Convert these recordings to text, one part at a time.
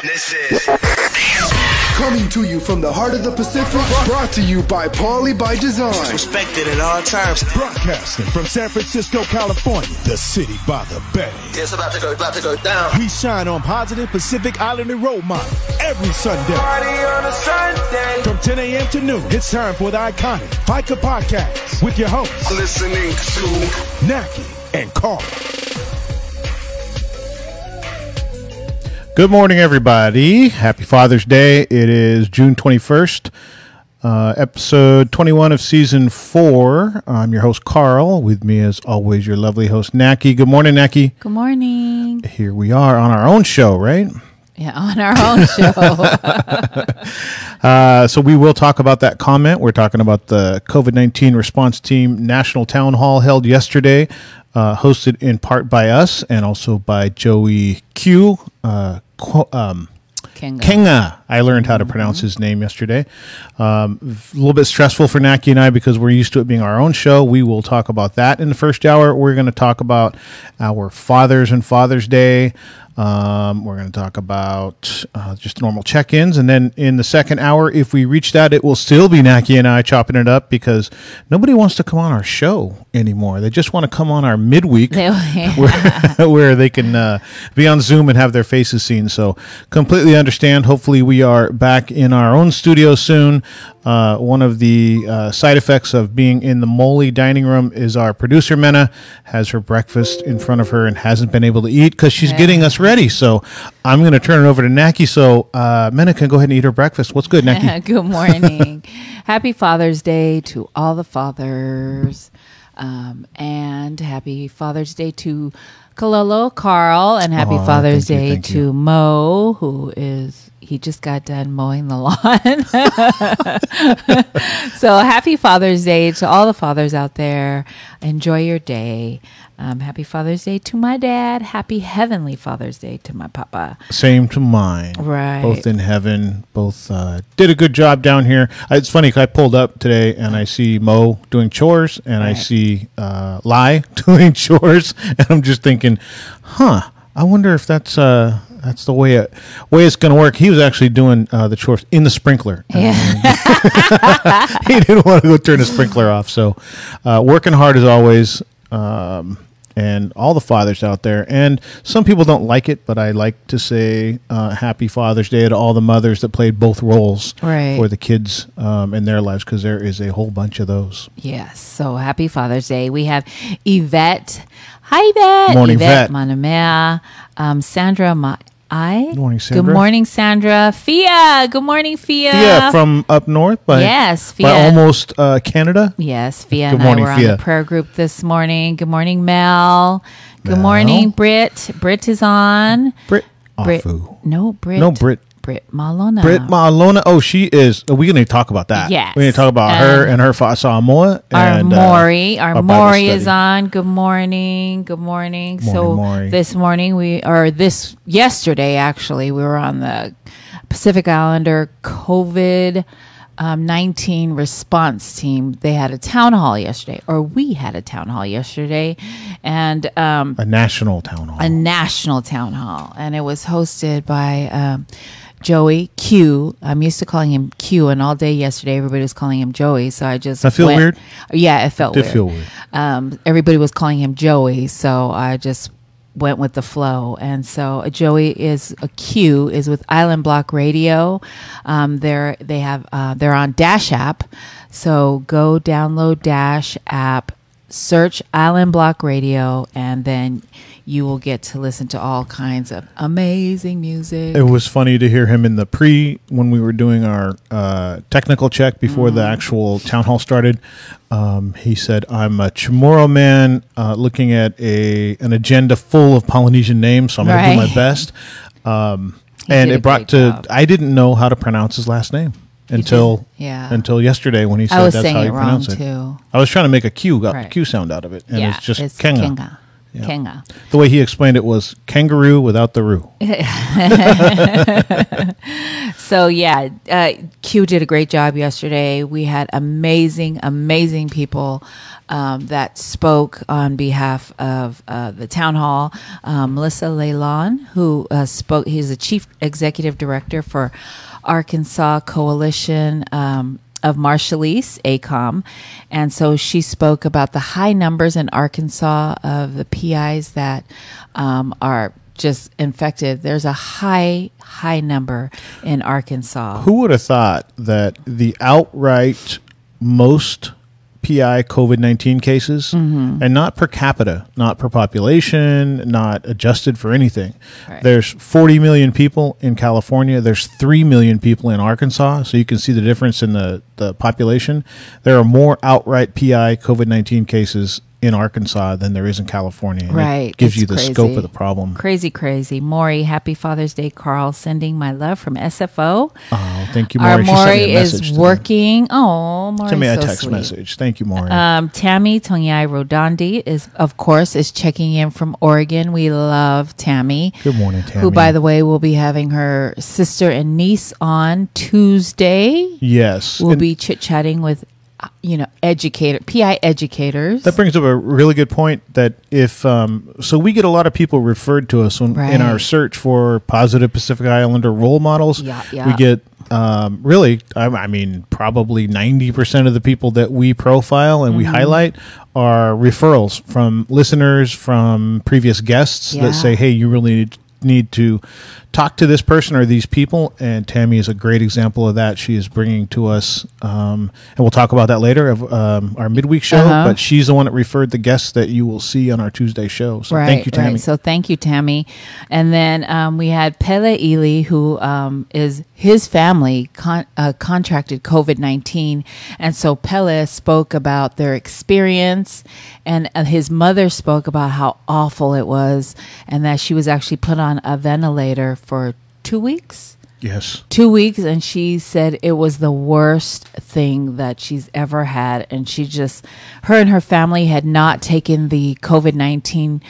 This is coming to you from the heart of the Pacific, brought to you by Paulie by Design. respected at all times. Broadcasting from San Francisco, California, the city by the bay. It's about to go down. We shine on positive Pacific Islander role models every Sunday. Party on a Sunday. From 10 a.m. to noon, it's time for the iconic FICA podcast with your hosts, Listening to Naki and Carl. Good morning, everybody. Happy Father's Day. It is June 21st, episode 21 of season 4. I'm your host, Carl. With me, as always, your lovely host, Naki. Good morning, Naki. Good morning. Here we are on our own show, right? Yeah, on our own show. So we will talk about that comment. We're talking about the COVID-19 response team national town hall held yesterday, hosted in part by us and also by Joey Q. Kenga. I learned how to pronounce his name yesterday. A little bit stressful for Naki and I because we're used to it being our own show. We will talk about that in the first hour. We're going to talk about our fathers and Father's Day. We're going to talk about just normal check-ins. And then in the second hour, if we reach that, it will still be Naki and I chopping it up because nobody wants to come on our show anymore. They just want to come on our midweek where they can be on Zoom and have their faces seen. So completely understand. Hopefully we are back in our own studio soon. One of the side effects of being in the Moley dining room is our producer, Mena, has her breakfast in front of her and hasn't been able to eat because she's getting us ready. So I'm going to turn it over to Naki so Mena can go ahead and eat her breakfast. What's good, Naki? Good morning. Happy Father's Day to all the fathers. And happy Father's Day to Kalolo, Carl, and happy Father's Day to Mo, who is... He just got done mowing the lawn. So happy Father's Day to all the fathers out there. Enjoy your day. Happy Father's Day to my dad. Happy Heavenly Father's Day to my papa. Same to mine. Right. Both in heaven. Both did a good job down here. It's funny, I pulled up today and I see Mo doing chores and I see Lai doing chores. And I'm just thinking, I wonder if that's the way it's going to work. He was actually doing the chores in the sprinkler. Yeah. He didn't want to go turn the sprinkler off. So working hard as always. And all the fathers out there. And some people don't like it, but I like to say happy Father's Day to all the mothers that played both roles for the kids in their lives, because there is a whole bunch of those. Yes. So happy Father's Day. We have Yvette. Hi, Yvette. Morning, Yvette. Manamea. Sandra Good morning, Sandra. Good morning, Sandra. Fia. Good morning, Fia. Fia from up north by, yes, Fia. By almost Canada. Yes, Fia Good and morning, I were Fia. on the prayer group this morning. Good morning, Mel. Good morning, Britt. Britt is on. Britt. Britt. No, Britt. Britt Malona. Britt Malona. Oh, she is. We're going to talk about that. Yes. We're going to talk about her and her Samoa. Our And, Maury. Our Bible Maury study. is on. Good morning. Good morning. Maury. This morning yesterday actually, we were on the Pacific Islander COVID-19 response team. They had a town hall yesterday, or we had a town hall yesterday, and a national town hall. and it was hosted by Joey Q. I'm used to calling him Q, and all day yesterday everybody was calling him Joey, so I just That feel weird? Yeah, it felt Did weird. feel weird. Everybody was calling him Joey, so I just went with the flow. And so Joey is with Island Block Radio. They're on Dash app, so go download Dash app, search Island Block Radio, and then you will get to listen to all kinds of amazing music. It was funny to hear him in the when we were doing our technical check before the actual town hall started. He said, I'm a Chamorro man looking at an agenda full of Polynesian names, so I'm going to do my best. And it brought I didn't know how to pronounce his last name until yesterday when he said that's how you pronounce it. Too. I was trying to make a Q sound out of it, and it's just Kenga. Yeah. Kenga. The way he explained it was kangaroo without the roo. So yeah, Q did a great job yesterday. We had amazing people that spoke on behalf of the town hall. Melissa Leylon, who spoke, he's the chief executive director for Arkansas Coalition of Marshallese, ACOM. And so she spoke about the high numbers in Arkansas of the PIs that are just infected. There's a high number in Arkansas. Who would have thought that the outright most PI COVID-19 cases, and not per capita, not per population, not adjusted for anything. Right. There's 40 million people in California. There's 3 million people in Arkansas. So you can see the difference in the population. There are more outright PI COVID-19 cases in Arkansas than there is in California. And right. It gives It's you the crazy. scope of the problem. Crazy. Maury, happy Father's Day, Carl. Sending my love from SFO. Oh, thank you, Our Maury. She sent me Maury a message is today. working. Oh, Maury, Send me a so text sweet. message. Thank you, Maury. Tammy Tonyai Rodandi is checking in from Oregon. We love Tammy. Good morning, Tammy. Who, by the way, will be having her sister and niece on Tuesday. Yes. We'll And be chit-chatting with, PI educators. that brings up a really good point that if, so we get a lot of people referred to us Right. in our search for positive Pacific Islander role models. Yeah. We get, really, I mean, probably 90% of the people that we profile and we highlight are referrals from listeners, from previous guests Yeah. that say, hey, you really need to talk to this person or these people, and Tammy is a great example of that. She is bringing to us, and we'll talk about that later, of our midweek show, but she's the one that referred the guests that you will see on our Tuesday show. So thank you, Tammy. Right. So thank you, Tammy. And then we had Pele Ely, who is his family contracted COVID-19. And so Pele spoke about their experience, and his mother spoke about how awful it was, and that she was actually put on a ventilator for 2 weeks. Yes. 2 weeks, and she said it was the worst thing that she's ever had, and her and her family had not taken the COVID-19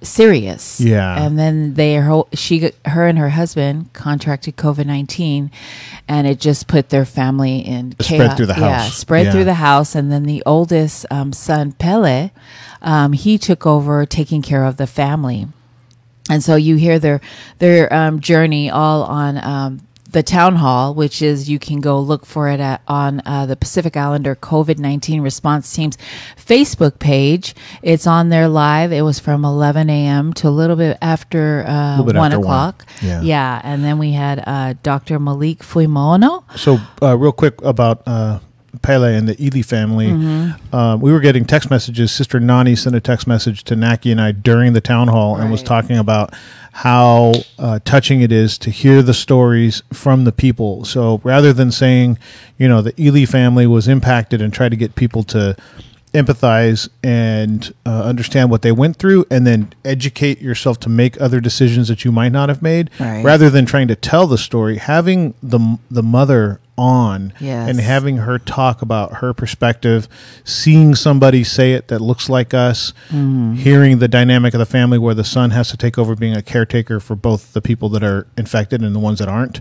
serious. Yeah. And then her and her husband contracted COVID-19, and it just put their family in chaos. Spread through the house. Yeah, spread through the house. And then the oldest son, Pele, he took over taking care of the family. And so you hear their journey all on the town hall, which is, you can go look for it on the Pacific Islander COVID-19 response team's Facebook page. It's on there live. It was from 11 a.m. to a little bit after 1 o'clock. Yeah. And then we had Dr. Malik Fuimono. So real quick about Pele and the Ely family. We were getting text messages. Sister Nani sent a text message to Naki and I during the town hall and was talking about how touching it is to hear the stories from the people. So rather than saying, the Ely family was impacted, and try to get people to empathize and understand what they went through, and then educate yourself to make other decisions that you might not have made, rather than trying to tell the story, having the mother on and having her talk about her perspective, seeing somebody say it that looks like us, hearing the dynamic of the family where the son has to take over being a caretaker for both the people that are infected and the ones that aren't.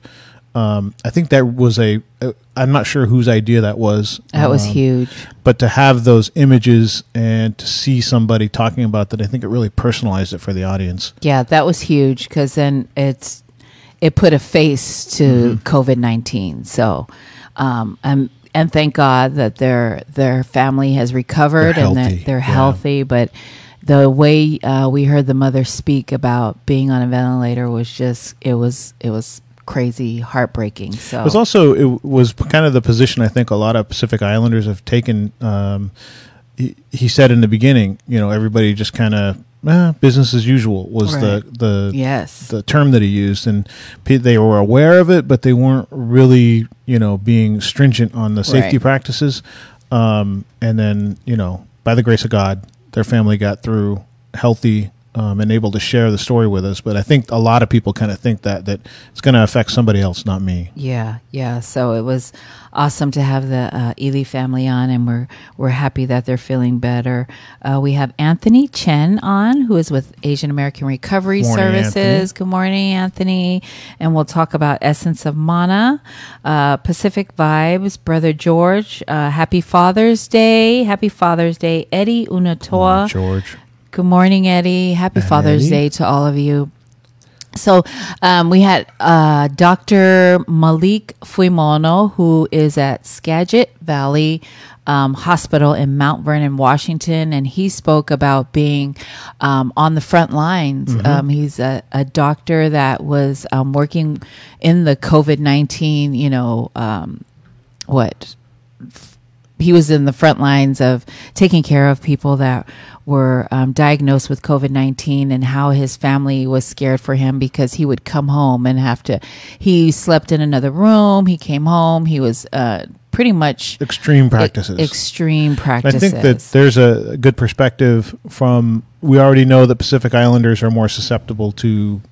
I think that was I'm not sure whose idea that was. That was huge. But to have those images and to see somebody talking about that, I think it really personalized it for the audience. Yeah, that was huge, because then it put a face to COVID-19. So, and thank God that their family has recovered and that they're healthy. But the way we heard the mother speak about being on a ventilator was just, it was crazy, heartbreaking. So it was kind of the position I think a lot of Pacific Islanders have taken. He said in the beginning, everybody just kind of business as usual was the term that he used, and they were aware of it, but they weren't really being stringent on the safety practices. And then by the grace of God, their family got through healthy, and able to share the story with us. But I think a lot of people kind of think that it's going to affect somebody else, not me. Yeah. So it was awesome to have the Ely family on, and we're happy that they're feeling better. We have Anthony Chen on, who is with Asian American Recovery Services. Anthony. Good morning, Anthony. And we'll talk about Essence of Mana, Pacific Vibes, Brother George. Happy Father's Day. Happy Father's Day, Eddie Unatoa. George. Good morning, Eddie. Happy Father's Day to all of you. So we had Dr. Malik Fuimono, who is at Skagit Valley Hospital in Mount Vernon, Washington, and he spoke about being on the front lines. He's a doctor that was working in the COVID-19, he was in the front lines of taking care of people that were diagnosed with COVID-19, and how his family was scared for him because he would come home and he slept in another room. He came home. He was pretty much extreme practices. I think that there's a good perspective from, we already know that Pacific Islanders are more susceptible to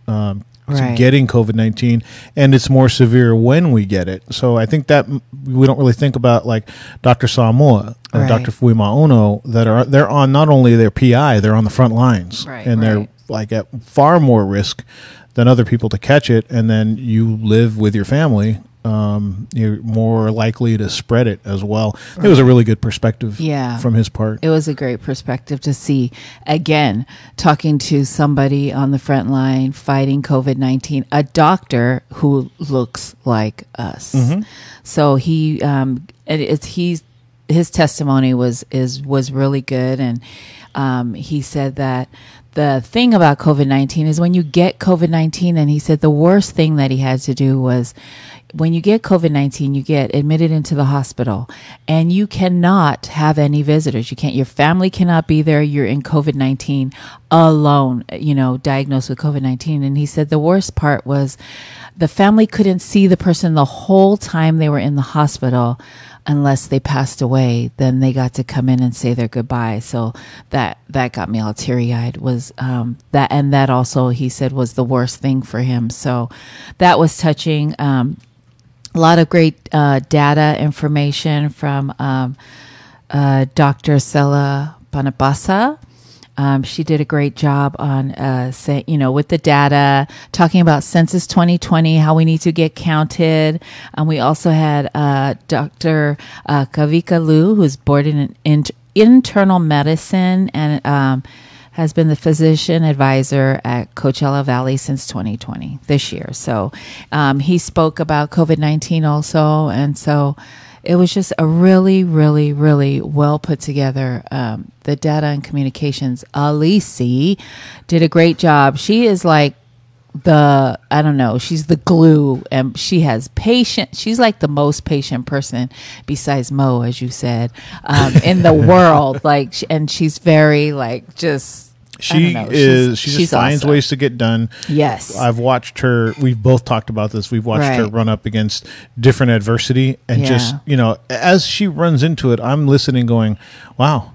getting COVID-19, and it's more severe when we get it. So I think that we don't really think about like Dr. Samoa and Dr. Fuimaono they're on not only their PI, they're on the front lines, and they're like at far more risk than other people to catch it. And then you live with your family. You're more likely to spread it as well. It was a really good perspective from his part. It was a great perspective to see, again, talking to somebody on the front line fighting COVID-19, a doctor who looks like us. So his testimony was really good. And he said that the thing about COVID-19 is when you get COVID-19, and he said the worst thing that he had to do was, when you get COVID-19, you get admitted into the hospital, and you cannot have any visitors. Your family cannot be there. You're in COVID-19 alone, diagnosed with COVID-19. And he said the worst part was the family couldn't see the person the whole time they were in the hospital unless they passed away. Then they got to come in and say their goodbye. So that got me all teary-eyed, was that also, he said, was the worst thing for him. So that was touching. A lot of great data information from Dr. Sela Panapasa. She did a great job on, with the data, talking about Census 2020, how we need to get counted. We also had Dr. Kavika Liu, who's board in internal medicine and has been the physician advisor at Coachella Valley since 2020, this year. So he spoke about COVID-19 also. And so it was just a really, really, really well put together. The data and communications, Alici did a great job. She is like she's the glue, and she has patience. She's like the most patient person besides Mo, as you said, in the world. And she's very she just finds awesome ways to get done. Yes. I've watched her. We've both talked about this. We've watched her run up against different adversity, and just, as she runs into it, I'm listening going, wow.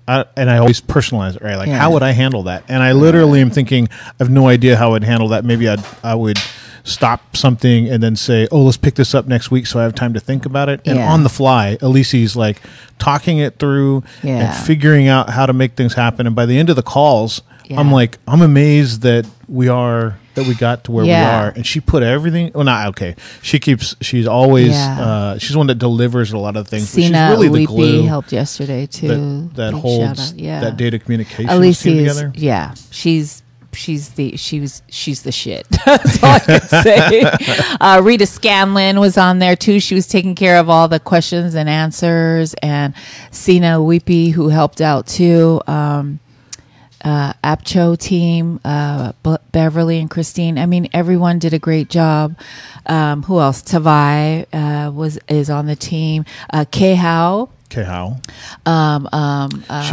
And I always personalize it, right? How would I handle that? And I literally am thinking, I have no idea how I'd handle that. Maybe I would stop something and then say, oh, let's pick this up next week so I have time to think about it. And on the fly, Alici's talking it through and figuring out how to make things happen. And by the end of the calls, I'm amazed that we got to where we are. And she put everything, she's always, she's one that delivers a lot of things. She's really the glue. Helped yesterday too. That holds that data communication team together. Yeah. She's the shit. That's all I can say. Rita Scanlon was on there too. She was taking care of all the questions and answers, and Sina Wipi, who helped out too. APCHO team, Beverly and Christine. I mean, everyone did a great job. Who else? Tavai is on the team. Kehao. She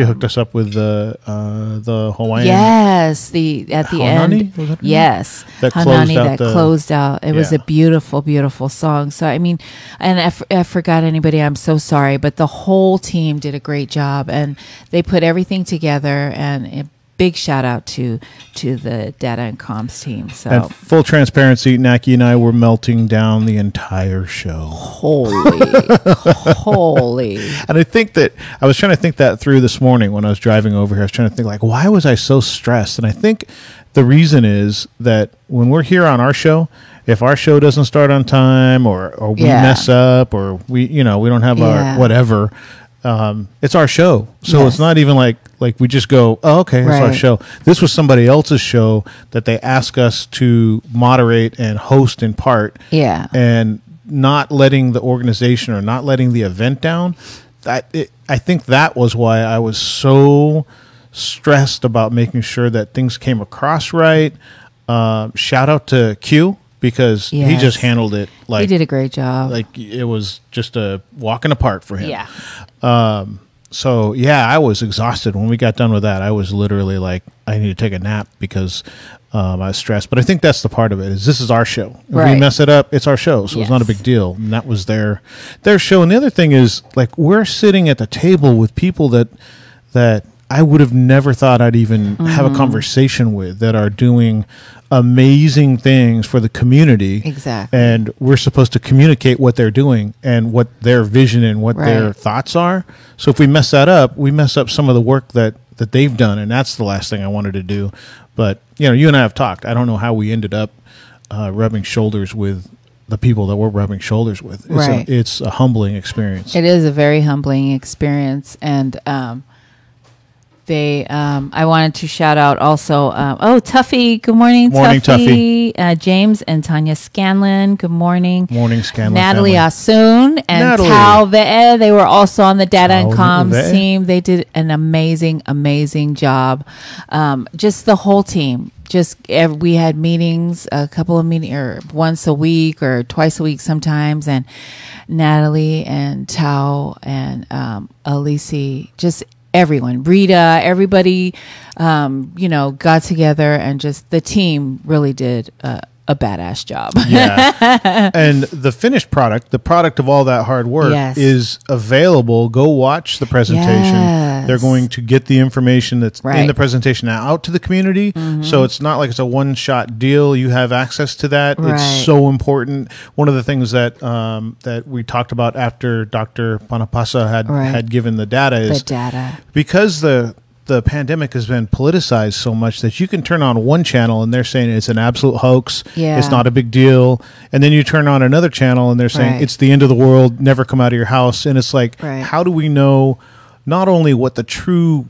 hooked us up with the Hawaiian. Yes, at the Hanani? end. Yes, that Hanani closed out. It was a beautiful, beautiful song. So I mean, and I forgot anybody. I'm so sorry, but the whole team did a great job, and they put everything together, and big shout out to the data and comms team. So And full transparency, Naki and I were melting down the entire show. holy. And I think that I was trying to think that through this morning when I was driving over here. I was trying to think, like, why was I so stressed? And I think the reason is that when we're here on our show, if our show doesn't start on time or we mess up or we don't have our whatever, it's our show. So it's not even like we just go, oh, okay, it's our show. This was somebody else's show that they asked us to moderate and host in part. Yeah. And not letting the organization or not letting the event down. I think that was why I was so stressed about making sure that things came across right. Shout out to Q, because he just handled it like he did a great job. Like it was just a walk in the park for him. Yeah. So yeah, I was exhausted when we got done with that. I was literally like, I need to take a nap because I was stressed. But I think that's the part of it, is this is our show. If we mess it up, it's our show, so it's not a big deal. And that was their show. And the other thing is, like, we're sitting at the table with people that I would have never thought I'd even have a conversation with, that are doing amazing things for the community. Exactly. And we're supposed to communicate what they're doing and what their vision and what their thoughts are. So if we mess that up, we mess up some of the work that they've done, and that's the last thing I wanted to do. But, you and I have talked. I don't know how we ended up rubbing shoulders with the people that we're rubbing shoulders with. It's a humbling experience. It is a very humbling experience. And I wanted to shout out also, Tuffy, good morning, Morning, Tuffy. James and Tanya Scanlon, good morning. Morning, Scanlon Natalie family. Asun and Natalie. Tao Ve'e, they were also on the data and Tao comms Ve'e. team. They did an amazing job. Just the whole team. We had meetings, a couple of meetings, or once a week or twice a week sometimes, and Natalie and Tao and Alici, just everyone, Rita, everybody, got together, and just the team really did a badass job. Yeah. And the finished product, the product of all that hard work, is available. Go watch the presentation. Yes. They're going to get the information that's in the presentation now out to the community. So it's not like it's a one-shot deal. You have access to that. Right. It's so important. One of the things that that we talked about after Dr. Panapasa had given the data is because the pandemic has been politicized so much that you can turn on one channel and they're saying it's an absolute hoax. Yeah. It's not a big deal. And then you turn on another channel and they're saying it's the end of the world. Never come out of your house. And it's like, how do we know not only what the true,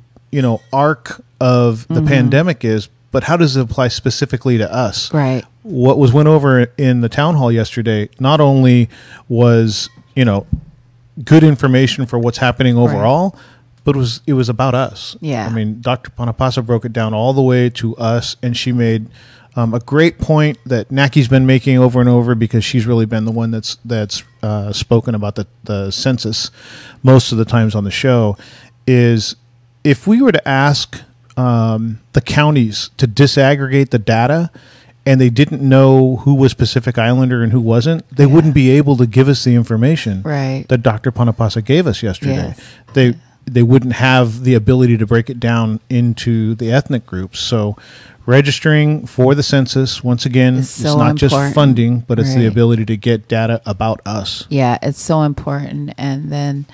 arc of the pandemic is, but how does it apply specifically to us? Right. What went over in the town hall yesterday not only was, good information for what's happening overall, but it was about us. Yeah. I mean, Dr. Panapasa broke it down all the way to us, and she made a great point that Naki's been making over and over, because she's really been the one that's spoken about the census most of the times on the show, is if we were to ask the counties to disaggregate the data and they didn't know who was Pacific Islander and who wasn't, they wouldn't be able to give us the information that Dr. Panapasa gave us yesterday. Yes. They wouldn't have the ability to break it down into the ethnic groups. So registering for the census, once again, it's not important. just funding, but it's the ability to get data about us. Yeah, it's so important. And then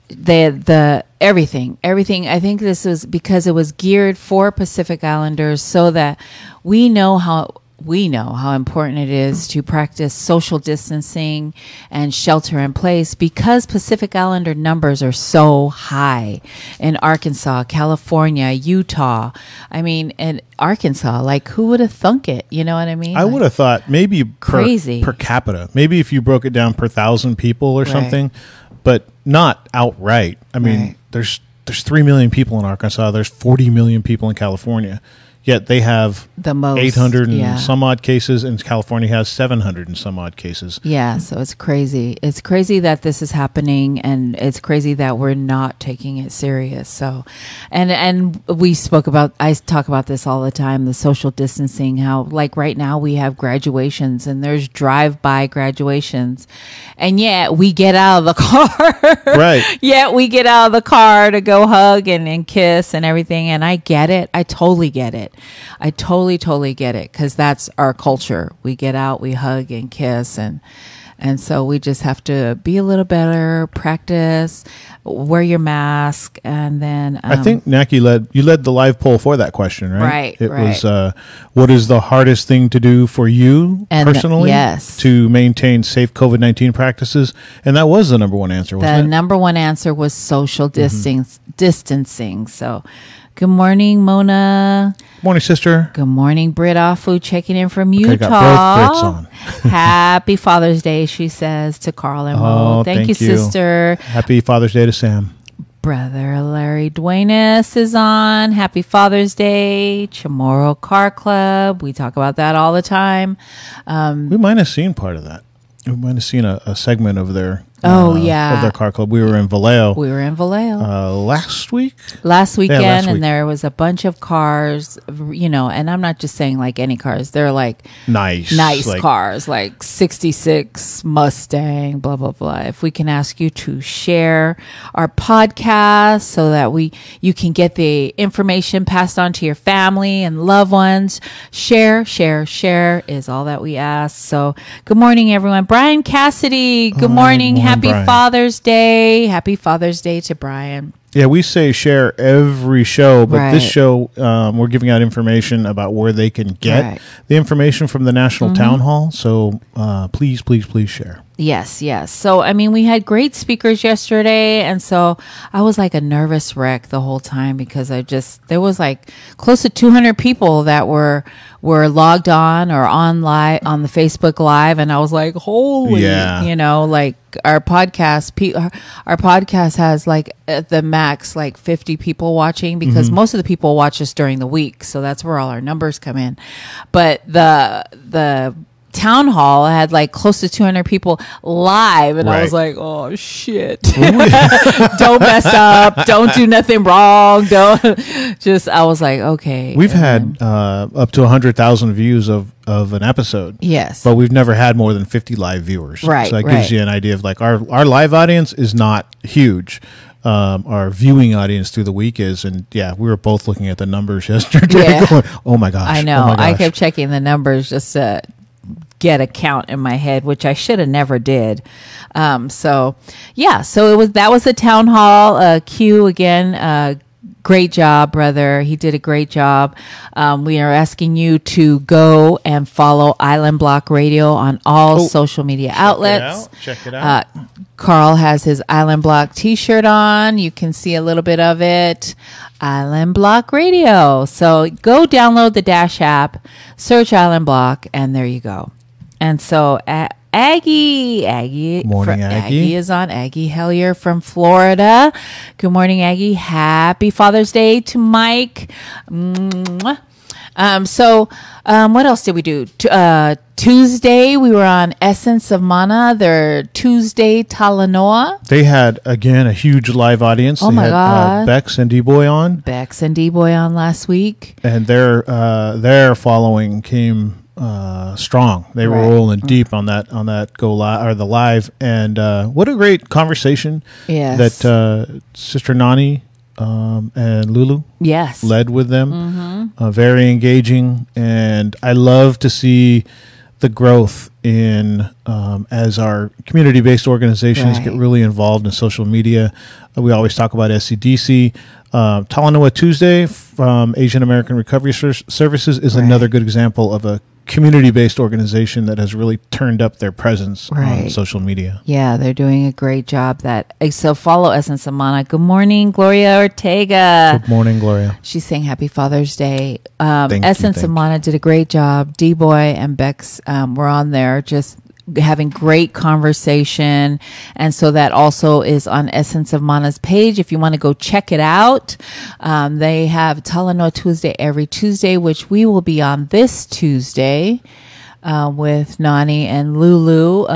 the everything. I think this was because it was geared for Pacific Islanders, so that we know how important it is to practice social distancing and shelter in place, because Pacific Islander numbers are so high in Arkansas, California, Utah. I mean, in Arkansas, like, who would have thunk it? You know what I mean? I would have thought maybe crazy per capita. Maybe if you broke it down per 1,000 people or something, but not outright. I mean, there's 3 million people in Arkansas. There's 40 million people in California. Yet they have the most 800 and some odd cases, and California has 700 and some odd cases. Yeah, so it's crazy. It's crazy that this is happening, and it's crazy that we're not taking it serious. So, and I talk about this all the time, the social distancing, how like right now we have graduations and there's drive-by graduations, and yet we get out of the car. Right. Yet we get out of the car to go hug and kiss and everything, and I get it. I totally get it. I totally get it, because that's our culture. We get out, we hug and kiss, and so we just have to be a little better, practice, wear your mask, and then I think Naki led the live poll for that question, right? Right. It was what is the hardest thing to do for you personally to maintain safe COVID-19 practices, and that was the number one answer. Wasn't it? The number one answer was social distancing. So. Good morning, Mona. Morning, sister. Good morning, Britt Afu, checking in from Utah. Okay, got both Brits on. Happy Father's Day, she says to Carl and Mo. Thank you, sister. Happy Father's Day to Sam. Brother Larry Duenas is on. Happy Father's Day. Chamorro Car Club. We talk about that all the time. We might have seen part of that. We might have seen a segment of their of their car club. We were in Vallejo. Last week? Last weekend, last week. And there was a bunch of cars, and I'm not just saying like any cars. They're like nice cars, like 66 Mustang, blah, blah, blah. If we can ask you to share our podcast so that you can get the information passed on to your family and loved ones. Share is all that we ask. So good morning, everyone. Brian Cassidy, good morning. Happy Brian. Father's Day. Happy Father's Day to Brian. Yeah, we say share every show, but this show, we're giving out information about where they can get the information from the National Town Hall. So please share. Yes. So, we had great speakers yesterday. And so I was like a nervous wreck the whole time, because there was like close to 200 people that were logged on or on the Facebook Live. And I was like, holy, like our podcast has like at the max, like 50 people watching, because most of the people watch us during the week. So that's where all our numbers come in. But the town hall had like close to 200 people live, and I was like, oh shit. Don't mess up, don't do nothing wrong, I was like, okay. We've had up to 100,000 views of an episode, yes, but we've never had more than 50 live viewers, so that gives you an idea of like our live audience is not huge. Our viewing audience through the week is, and we were both looking at the numbers yesterday going, oh my gosh, I know, I kept checking the numbers just to get a count in my head, which I should have never did. So that was the town hall. Q again, great job, brother. He did a great job. We are asking you to go and follow Island Block Radio on all social media outlets. Check it out. Carl has his Island Block t-shirt on. You can see a little bit of it. Island Block Radio. So go download the Dash app, search Island Block, and there you go. And so Aggie morning, Aggie is on. Aggie Hellier from Florida. Good morning, Aggie. Happy Father's Day to Mike. Mwah. What else did we do? Tuesday, we were on Essence of Mana, their Tuesday Talanoa. They had, again, a huge live audience. Oh, my God. Bex and D-Boy on. Bex and D-Boy on last week. And their following came strong. They were rolling deep on that go live, or the live. And what a great conversation that Sister Nani and Lulu led with them. Very engaging, and I love to see the growth in as our community-based organizations get really involved in social media. We always talk about SCDC. Talanoa Tuesday from Asian American Recovery Services is another good example of a community-based organization that has really turned up their presence on social media. Yeah, they're doing a great job. So follow Essence of Mana. Good morning, Gloria Ortega. Good morning, Gloria. She's saying Happy Father's Day. Essence of Mana did a great job. D-Boy and Bex were on there just having great conversation. And so that also is on Essence of Mana's page. If you want to go check it out, they have Talanoa Tuesday every Tuesday, which we will be on this Tuesday with Nani and Lulu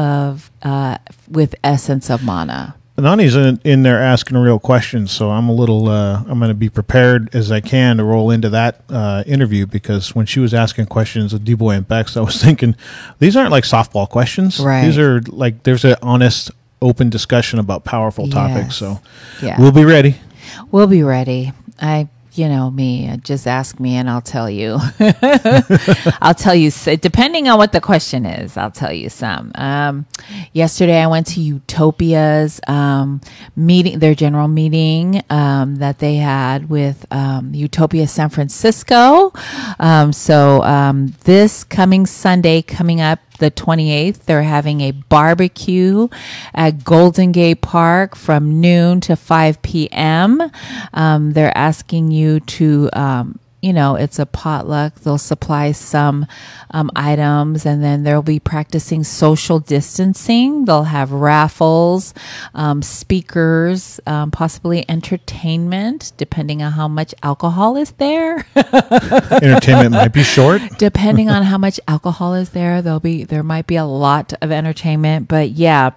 with Essence of Mana. Nani's in there asking real questions, so I'm a little. I'm going to be prepared as I can to roll into that interview, because when she was asking questions of D-Boy and Bex, I was thinking these aren't like softball questions. Right. These are like, there's an honest, open discussion about powerful topics. So yeah. We'll be ready. We'll be ready. You know me, just ask me and I'll tell you. I'll tell you, depending on what the question is, I'll tell you some. Yesterday I went to Utopia's meeting, their general meeting that they had with Utopia San Francisco. So this coming Sunday, coming up, the 28th, they're having a barbecue at Golden Gate Park from noon to 5 p.m. They're asking you to, it's a potluck. They'll supply some items, and then they'll be practicing social distancing. They'll have raffles, speakers, possibly entertainment, depending on how much alcohol is there. Entertainment might be short. Depending on how much alcohol is there, there might be a lot of entertainment. But yeah,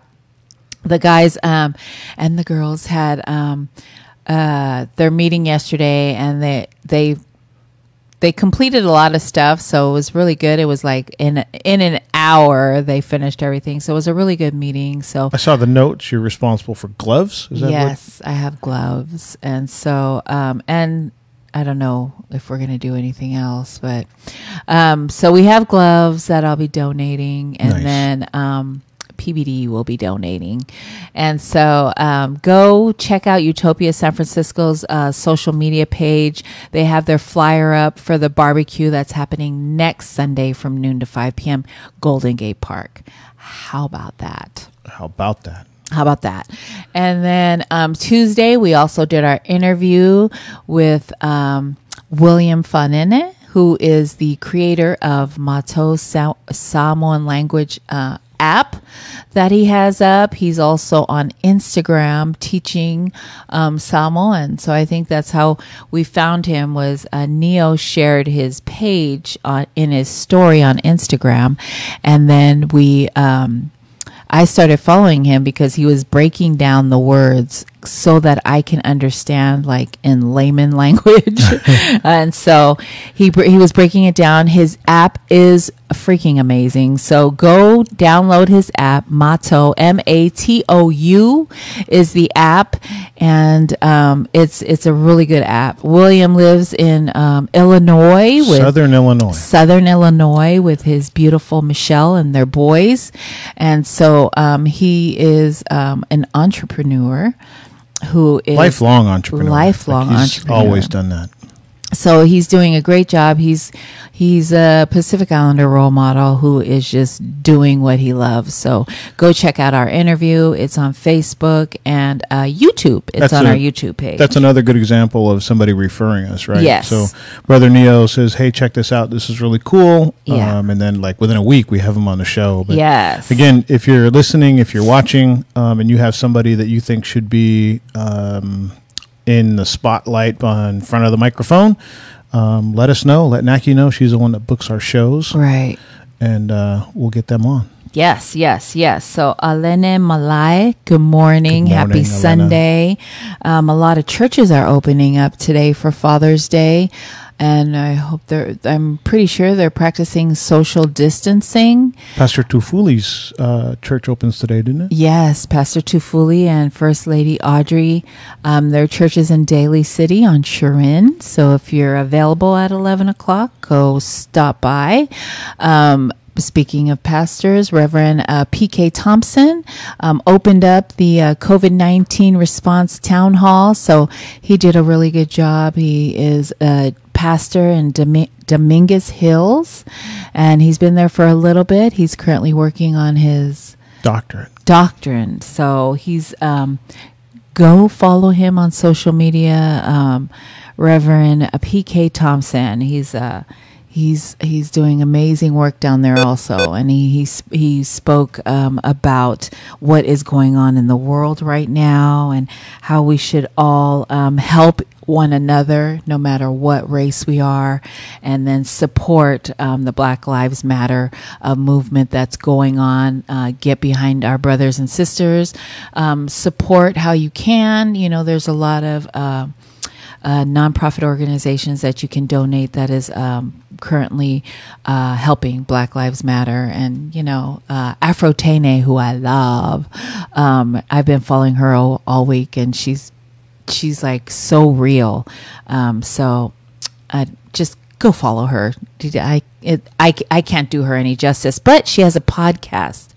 the guys and the girls had their meeting yesterday, and they completed a lot of stuff, so it was really good. It was like in an hour they finished everything, so it was a really good meeting. So I saw the notes. You're responsible for gloves. Is that yes, I have gloves, and so and I don't know if we're gonna do anything else, but so we have gloves that I'll be donating, and then PBD will be donating. And so go check out Utopia San Francisco's social media page. They have their flyer up for the barbecue that's happening next Sunday from noon to 5 p.m. Golden Gate Park. How about that? How about that? How about that? And then Tuesday, we also did our interview with William Fanene, who is the creator of Mato Samoan language app that he has up. He's also on Instagram teaching Samoan. So I think that's how we found him, was Neo shared his page in his story on Instagram. And then I started following him because he was breaking down the words so that I can understand, like in layman language. And so he was breaking it down. His app is freaking amazing. So go download his app. Matou, Matou is the app, and it's a really good app. William lives in Illinois, Southern Illinois, with his beautiful Michelle and their boys. And so he is an entrepreneur who is lifelong entrepreneur. He's always done that. So he's doing a great job. He's a Pacific Islander role model who is just doing what he loves. So go check out our interview. It's on Facebook and YouTube. It's on our YouTube page. That's another good example of somebody referring us, right? Yes. So Brother Neo says, "Hey, check this out. This is really cool." Yeah. And then like within a week, we have him on the show. But yes. Again, if you're listening, if you're watching, and you have somebody that you think should be in the spotlight in front of the microphone, let us know. Let Naki know. She's the one that books our shows. Right. And we'll get them on. Yes. So Alene Malai, good morning. Happy Alena. Sunday. A lot of churches are opening up today for Father's Day. And I'm pretty sure they're practicing social distancing. Pastor Tufuli's church opens today, didn't it? Yes, Pastor Tufuli and First Lady Audrey. Their church is in Daly City on Sharin. So if you're available at 11 o'clock, go stop by. Speaking of pastors, Reverend P.K. Thompson opened up the COVID-19 response town hall. So he did a really good job. He is a pastor in Dominguez Hills, and he's been there for a little bit. He's currently working on his doctrine. So he's go follow him on social media, Reverend P.K. Thompson. he's doing amazing work down there also, and he spoke about what is going on in the world right now and how we should all help one another no matter what race we are, and then support the Black Lives Matter movement that's going on. Get behind our brothers and sisters, support how you can. There's a lot of nonprofit organizations that you can donate that is currently helping Black Lives Matter. And Afro Tene, who I love, I've been following her all week, and she's like so real. So just go follow her. I can't do her any justice, but she has a podcast.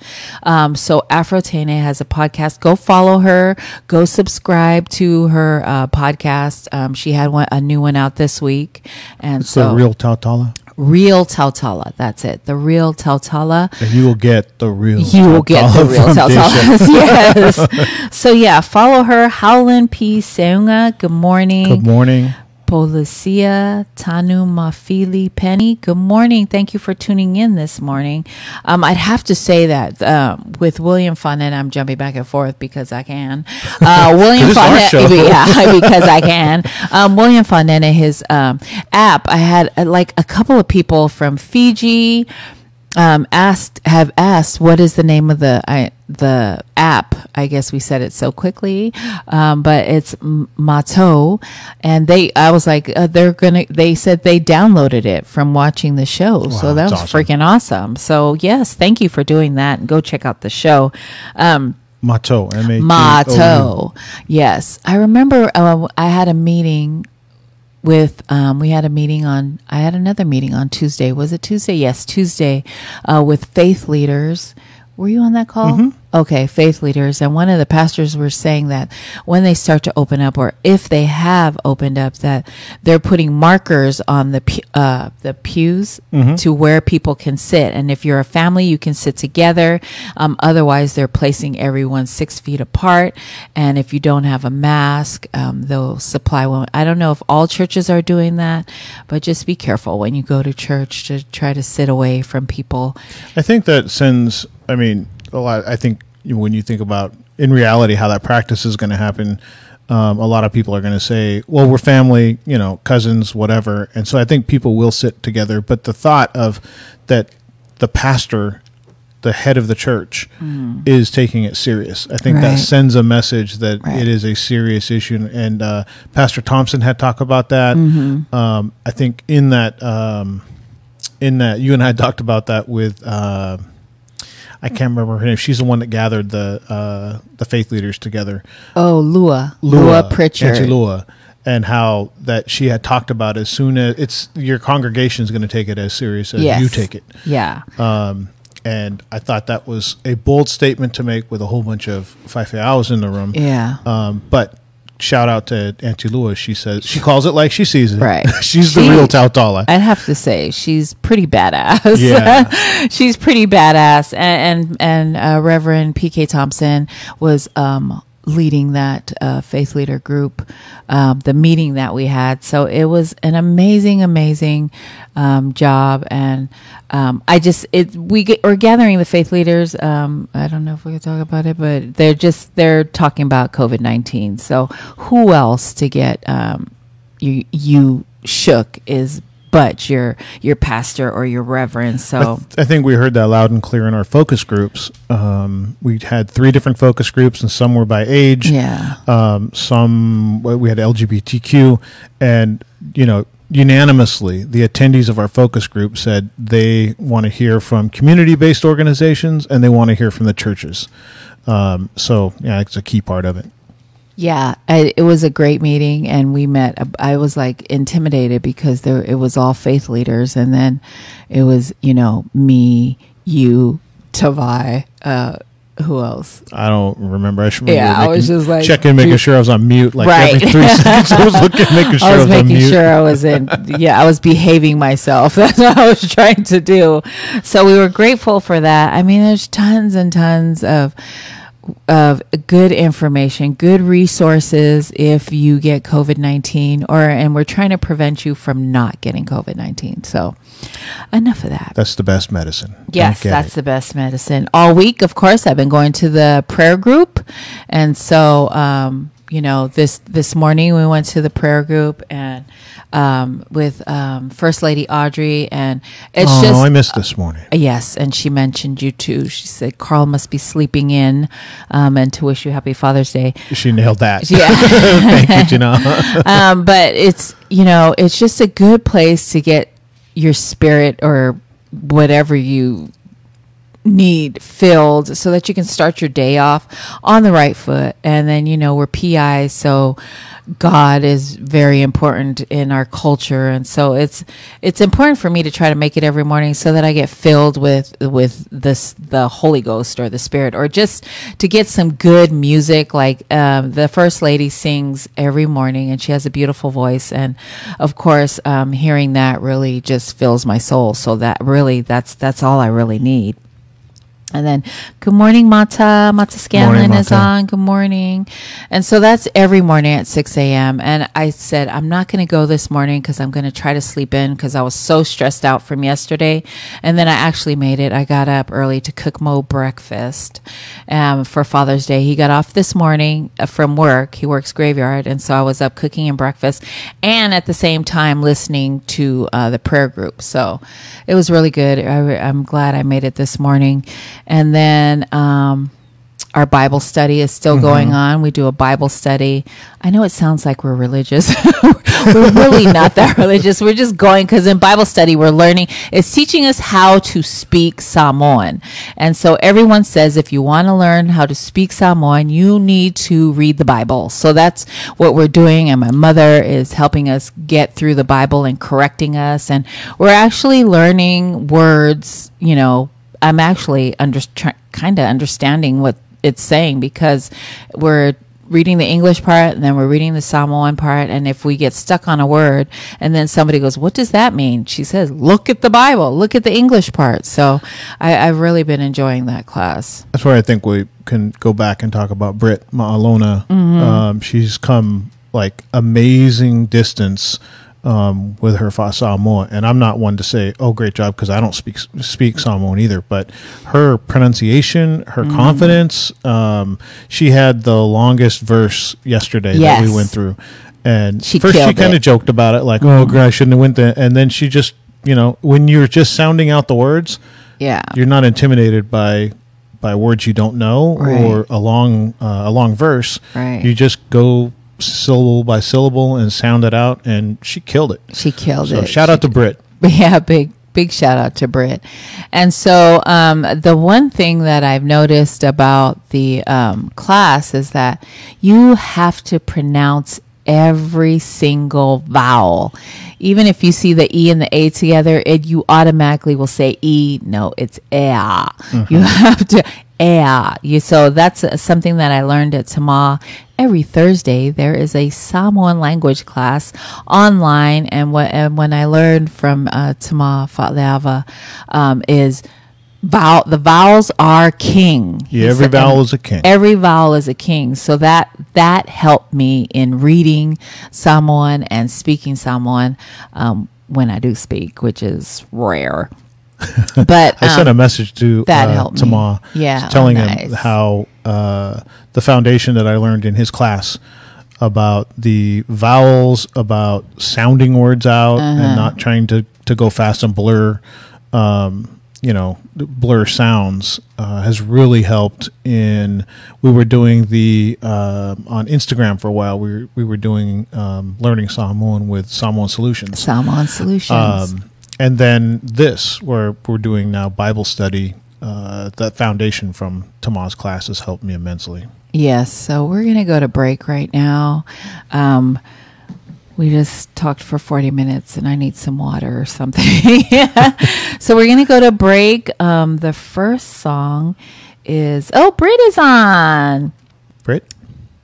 So Afro Tene has a podcast. Go follow her. Go subscribe to her podcast. She had a new one out this week, and it's the Real Tautala. Real Tautala. That's it. The Real Tautala. And you will get the real. You will get the Real Tautala. Yes. So yeah, follow her. Howlin P. Seunga. Good morning. Good morning. Policia Tanu Mafili Penny. Good morning. Thank you for tuning in this morning. I'd have to say that with William Fontaine, I'm jumping back and forth because I can. William Fontaine, yeah, because I can. William Fontaine, his app. I had like a couple of people from Fiji have asked what is the name of the app. I guess we said it so quickly, but it's Mato, and I was like, they said they downloaded it from watching the show. Wow, so that was awesome. Freaking awesome. So yes, thank you for doing that, and go check out the show. Mato, M-A-T-O-U. Mato. Yes. I remember I had a meeting with I had another meeting on Tuesday. Was it Tuesday? Yes, Tuesday, with faith leaders. Were you on that call? Mm-hmm. Okay, faith leaders. And one of the pastors were saying that when they start to open up, or if they have opened up, that they're putting markers on the pews mm-hmm. to where people can sit. And if you're a family, you can sit together. Otherwise, they're placing everyone 6 feet apart. And if you don't have a mask, they'll supply one. I don't know if all churches are doing that, but just be careful when you go to church to try to sit away from people. I think that sends, a lot. I think when you think about in reality how that practice is going to happen, a lot of people are going to say, well, we're family, cousins, whatever. And so I think people will sit together. But the thought of that the pastor, the head of the church, is taking it serious. I think that sends a message that it is a serious issue. And Pastor Thompson had talked about that. Mm-hmm. I think in that you and I talked about that with I can't remember her name. She's the one that gathered the faith leaders together. Oh, Lua Pritchard. Auntie Lua. And how that she had talked about as soon as your congregation is going to take it as serious as you take it. Yeah. And I thought that was a bold statement to make with a whole bunch of Faifeaus in the room. Yeah. But shout out to Auntie Lua. She says she calls it like she sees it. Right. She's the real Tautala. I'd have to say she's pretty badass. Yeah. She's pretty badass. And Reverend P.K. Thompson was leading that faith leader group, the meeting that we had. So it was an amazing job. And we're gathering the faith leaders. I don't know if we can talk about it, but they're talking about COVID-19. So who else to get you shook is but your pastor or your reverend. So I think we heard that loud and clear in our focus groups. We had 3 different focus groups, and some were by age. Yeah. Some we had LGBTQ, and unanimously, the attendees of our focus group said they want to hear from community-based organizations and they want to hear from the churches. So yeah, it's a key part of it. Yeah, it was a great meeting, and we met. I was like intimidated because it was all faith leaders, and then it was me, you, Tavai. Who else? I don't remember. I should remember. Yeah, I was just like making sure I was on mute. Like every 3 seconds, I was making sure I was on mute. I was in. Yeah, I was behaving myself. That's what I was trying to do. So we were grateful for that. There's tons and tons of. of good information, good resources if you get COVID-19, and we're trying to prevent you from not getting COVID-19. So enough of that. That's the best medicine. Yes, that's the best medicine. All week, of course, I've been going to the prayer group. And so, this morning we went to the prayer group and with First Lady Audrey, and it's I missed this morning. Yes, and she mentioned you too. She said Carl must be sleeping in, and to wish you happy Father's Day. She nailed that. Yeah, thank you, Janelle. but it's just a good place to get your spirit or whatever you need filled so that you can start your day off on the right foot. And then, we're PIs, so God is very important in our culture. And so it's important for me to try to make it every morning so that I get filled with the Holy Ghost or the Spirit, or just to get some good music. Like the First Lady sings every morning and she has a beautiful voice. And of course, hearing that really just fills my soul. So that's all I really need. And then, good morning, Mata. Mata Scanlon is on. Good morning. And so that's every morning at 6 a.m. And I said, I'm not going to go this morning because I'm going to try to sleep in because I was so stressed out from yesterday. And then I actually made it. I got up early to cook Mo breakfast for Father's Day. He got off this morning from work. He works graveyard. And so I was up cooking him breakfast and at the same time listening to the prayer group. So it was really good. I'm glad I made it this morning. And then our Bible study is still going on. We do a Bible study. I know it sounds like we're religious. We're really not that religious. We're just going because in Bible study, we're learning. It's teaching us how to speak Samoan. And so everyone says if you want to learn how to speak Samoan, you need to read the Bible. So that's what we're doing. And my mother is helping us get through the Bible and correcting us. And we're actually learning words, I'm actually kind of understanding what it's saying because we're reading the English part and then we're reading the Samoan part. And if we get stuck on a word and then somebody goes, what does that mean? She says, look at the Bible, look at the English part. So I've really been enjoying that class. That's where I think we can go back and talk about Britt Ma'alona. She's come like amazing distance with her Samoan, and I'm not one to say, "Oh, great job," because I don't speak Samoan either. But her pronunciation, her confidence, she had the longest verse yesterday that we went through, and she kind of joked about it, like, "Oh, girl, I shouldn't have went there." And then she just, when you're just sounding out the words, you're not intimidated by words you don't know or a long verse. Right. You just go syllable by syllable and sound it out, and she killed it. So shout out to Britt. Yeah, big shout out to Britt. And so the one thing that I've noticed about the class is that you have to pronounce every single vowel. Even if you see the E and the A together, you automatically will say E. No, it's ea. You have to ea. So that's something that I learned at Tama. Every Thursday, there is a Samoan language class online. And when I learned from Tama Fa'aleava is the vowels are king. Yeah, every vowel is a king. Every vowel is a king. So that helped me in reading Samoan and speaking Samoan when I do speak, which is rare. But I sent a message to Tama, telling him how the foundation that I learned in his class about the vowels, about sounding words out and not trying to go fast and blur sounds has really helped. We were doing on Instagram for a while. We were doing learning Samoan with Samoan Solutions. And then where we're doing now Bible study. That foundation from Tama's class has helped me immensely. Yes. So we're going to go to break right now. We just talked for 40 minutes and I need some water or something. So we're going to go to break. The first song is, Britt is on. Britt?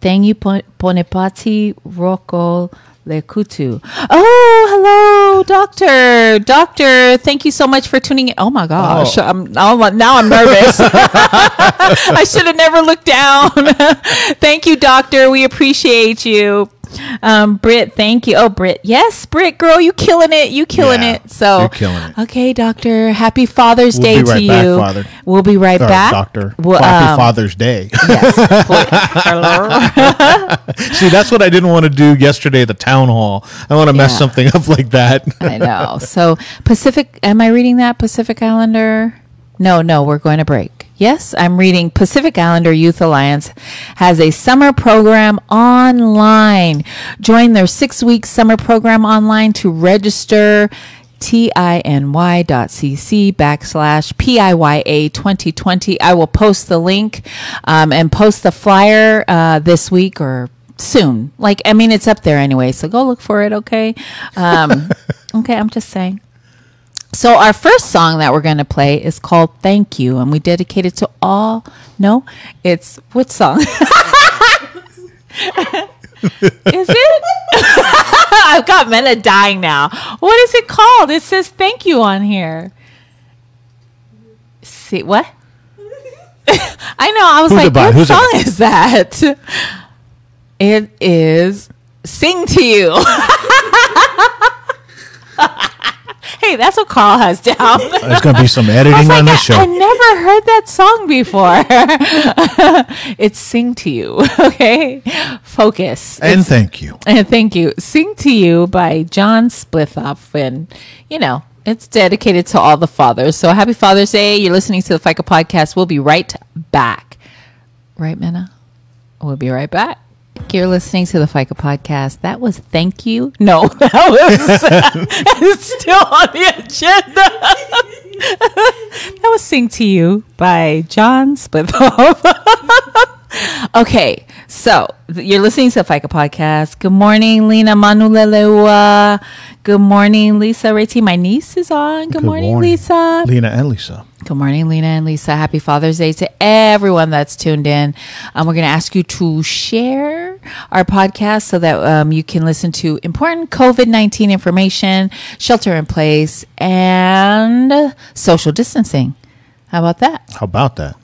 Tangi Ponepati Roko Lekutu. Oh, hello, doctor. Doctor, thank you so much for tuning in. Oh my gosh, now I'm nervous. I should have never looked down. Thank you, doctor. We appreciate you. Britt, thank you. Oh, Britt. Yes, Britt, girl, you killing it. You killing it. So, you're killing it. Okay, doctor. Happy Father's Day We'll be right to back, you. Father. We'll be right back. Doctor. Well, Happy Father's Day. Yes. Hello. See, that's what I didn't want to do yesterday at the town hall. I want to mess something up like that. I know. So, Pacific, am I reading that? Pacific Islander? No, we're going to break. Yes, I'm reading Pacific Islander Youth Alliance has a summer program online. Join their 6-week summer program online to register. tiny.cc/PIYA 2020. I will post the link and post the flyer this week or soon. It's up there anyway, so go look for it, okay? Okay, I'm just saying. So our first song that we're going to play is called Thank You, and we dedicate it to all... No? It's... What song? Is it? I've got Mena dying now. What is it called? It says Thank You on here. See, what? I know. I was what song is that? It is Sing to You. Hey, that's what Carl has down. There's going to be some editing on this show. I never heard that song before. It's Sing to You. Okay. Focus. And thank you. And thank you. Sing to You by John Splithoff. And, it's dedicated to all the fathers. So happy Father's Day. You're listening to the FICA podcast. We'll be right back. Right, Mena? We'll be right back. You're listening to the FICA podcast. That was Thank You. No, that was still on the agenda. That was Sing to You by John Splithoff. Okay, so you're listening to the FICA podcast. Good morning, Lena Manulelewa. Good morning, Lisa Reti. My niece is on. Good morning, Lisa. Lena and Lisa. Good morning, Lena and Lisa. Happy Father's Day to everyone that's tuned in. We're going to ask you to share our podcast so that you can listen to important COVID-19 information, shelter in place, and social distancing. How about that?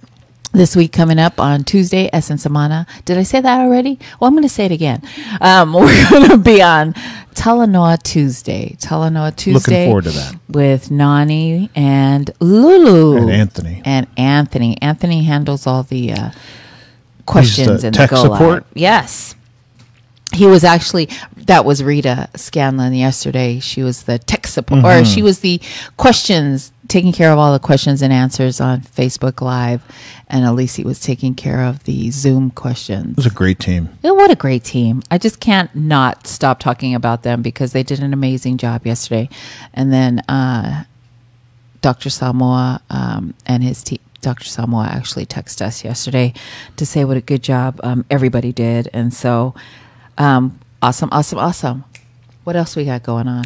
This week coming up on Tuesday, Essence Amana. Did I say that already? Well, I'm going to say it again. We're going to be on Talanoa Tuesday. Looking forward to that. With Nani and Lulu. And Anthony. Anthony handles all the questions and tech the support. Yes. He was that was Rita Scanlon yesterday. She was the tech support, or she was the questions, taking care of all the questions and answers on Facebook Live. And Alicia was taking care of the Zoom questions. It was a great team. What a great team. I just can't not stop talking about them because they did an amazing job yesterday. And then Dr. Samoa and his team. Dr. Samoa actually texted us yesterday to say what a good job everybody did. And so... Awesome. What else we got going on?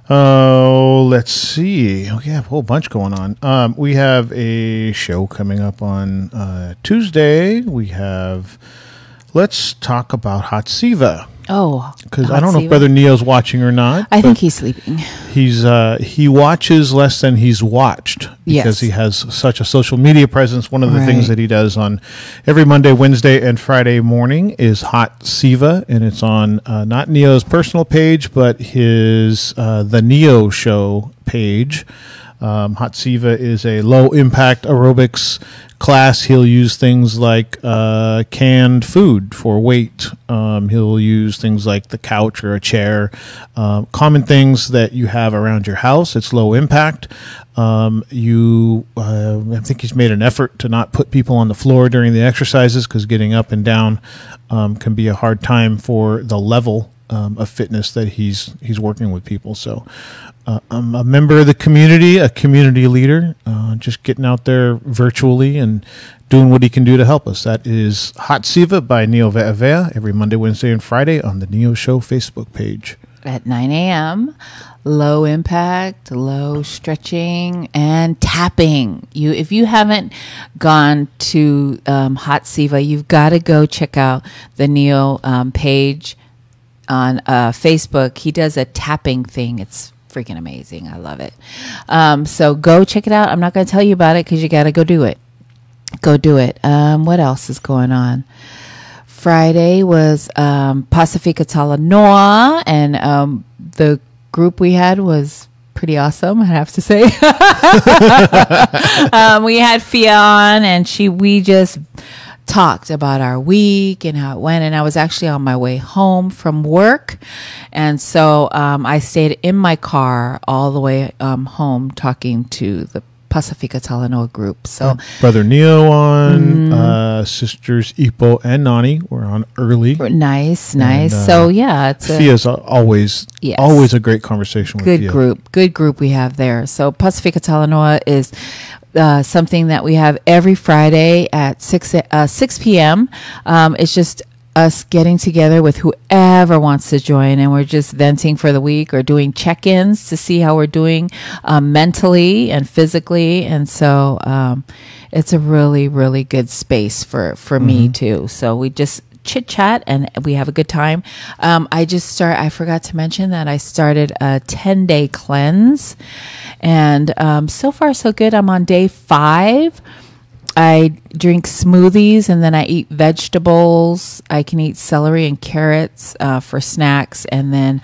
Oh, let's see. We have a whole bunch going on. We have a show coming up on Tuesday. Let's talk about Hatsiva. Oh, because I don't know if Brother Neo's watching or not. I think he's sleeping. He watches less than he's watched because he has such a social media presence. One of the things that he does on every Monday, Wednesday, and Friday morning is Hot Siva, and it's on not Neo's personal page, but his the Neo Show page. Hot Siva is a low impact aerobics class. He'll use things like canned food for weight. He'll use things like the couch or a chair, common things that you have around your house. It's low impact. I think he's made an effort to not put people on the floor during the exercises because getting up and down can be a hard time for the level of fitness that he's working with people. So I'm a member of the community, a community leader, just getting out there virtually and doing what he can do to help us. That is Hot Siva by Neo Ve'avea every Monday, Wednesday, and Friday on the Neo Show Facebook page. At 9 a.m., low impact, low stretching, and tapping. If you haven't gone to Hot Siva, you've got to go check out the Neo page. Facebook. He does a tapping thing. It's freaking amazing. I love it. So go check it out. I'm not going to tell you about it because you got to go do it. Go do it. What else is going on? Friday was Pacifica Talanoa, and the group we had was pretty awesome, I have to say. We had Fia on, and we just talked about our week and how it went. And I was actually on my way home from work, and so I stayed in my car all the way home talking to the Pacifica Talanoa group. So Brother Neo on, sisters Ipo and Nani were on early. Nice. And, So yeah, it's Fia's always a great conversation with Fia. Good group we have there. So Pacifica Talanoa is something that we have every Friday at 6 p.m. It's just us getting together with whoever wants to join, and we're just venting for the week or doing check-ins to see how we're doing mentally and physically. And so it's a really, really good space for me too. So we just chit chat and we have a good time. I forgot to mention that I started a 10-day cleanse, and so far so good. I'm on day 5. I drink smoothies, and then I eat vegetables. I can eat celery and carrots for snacks, and then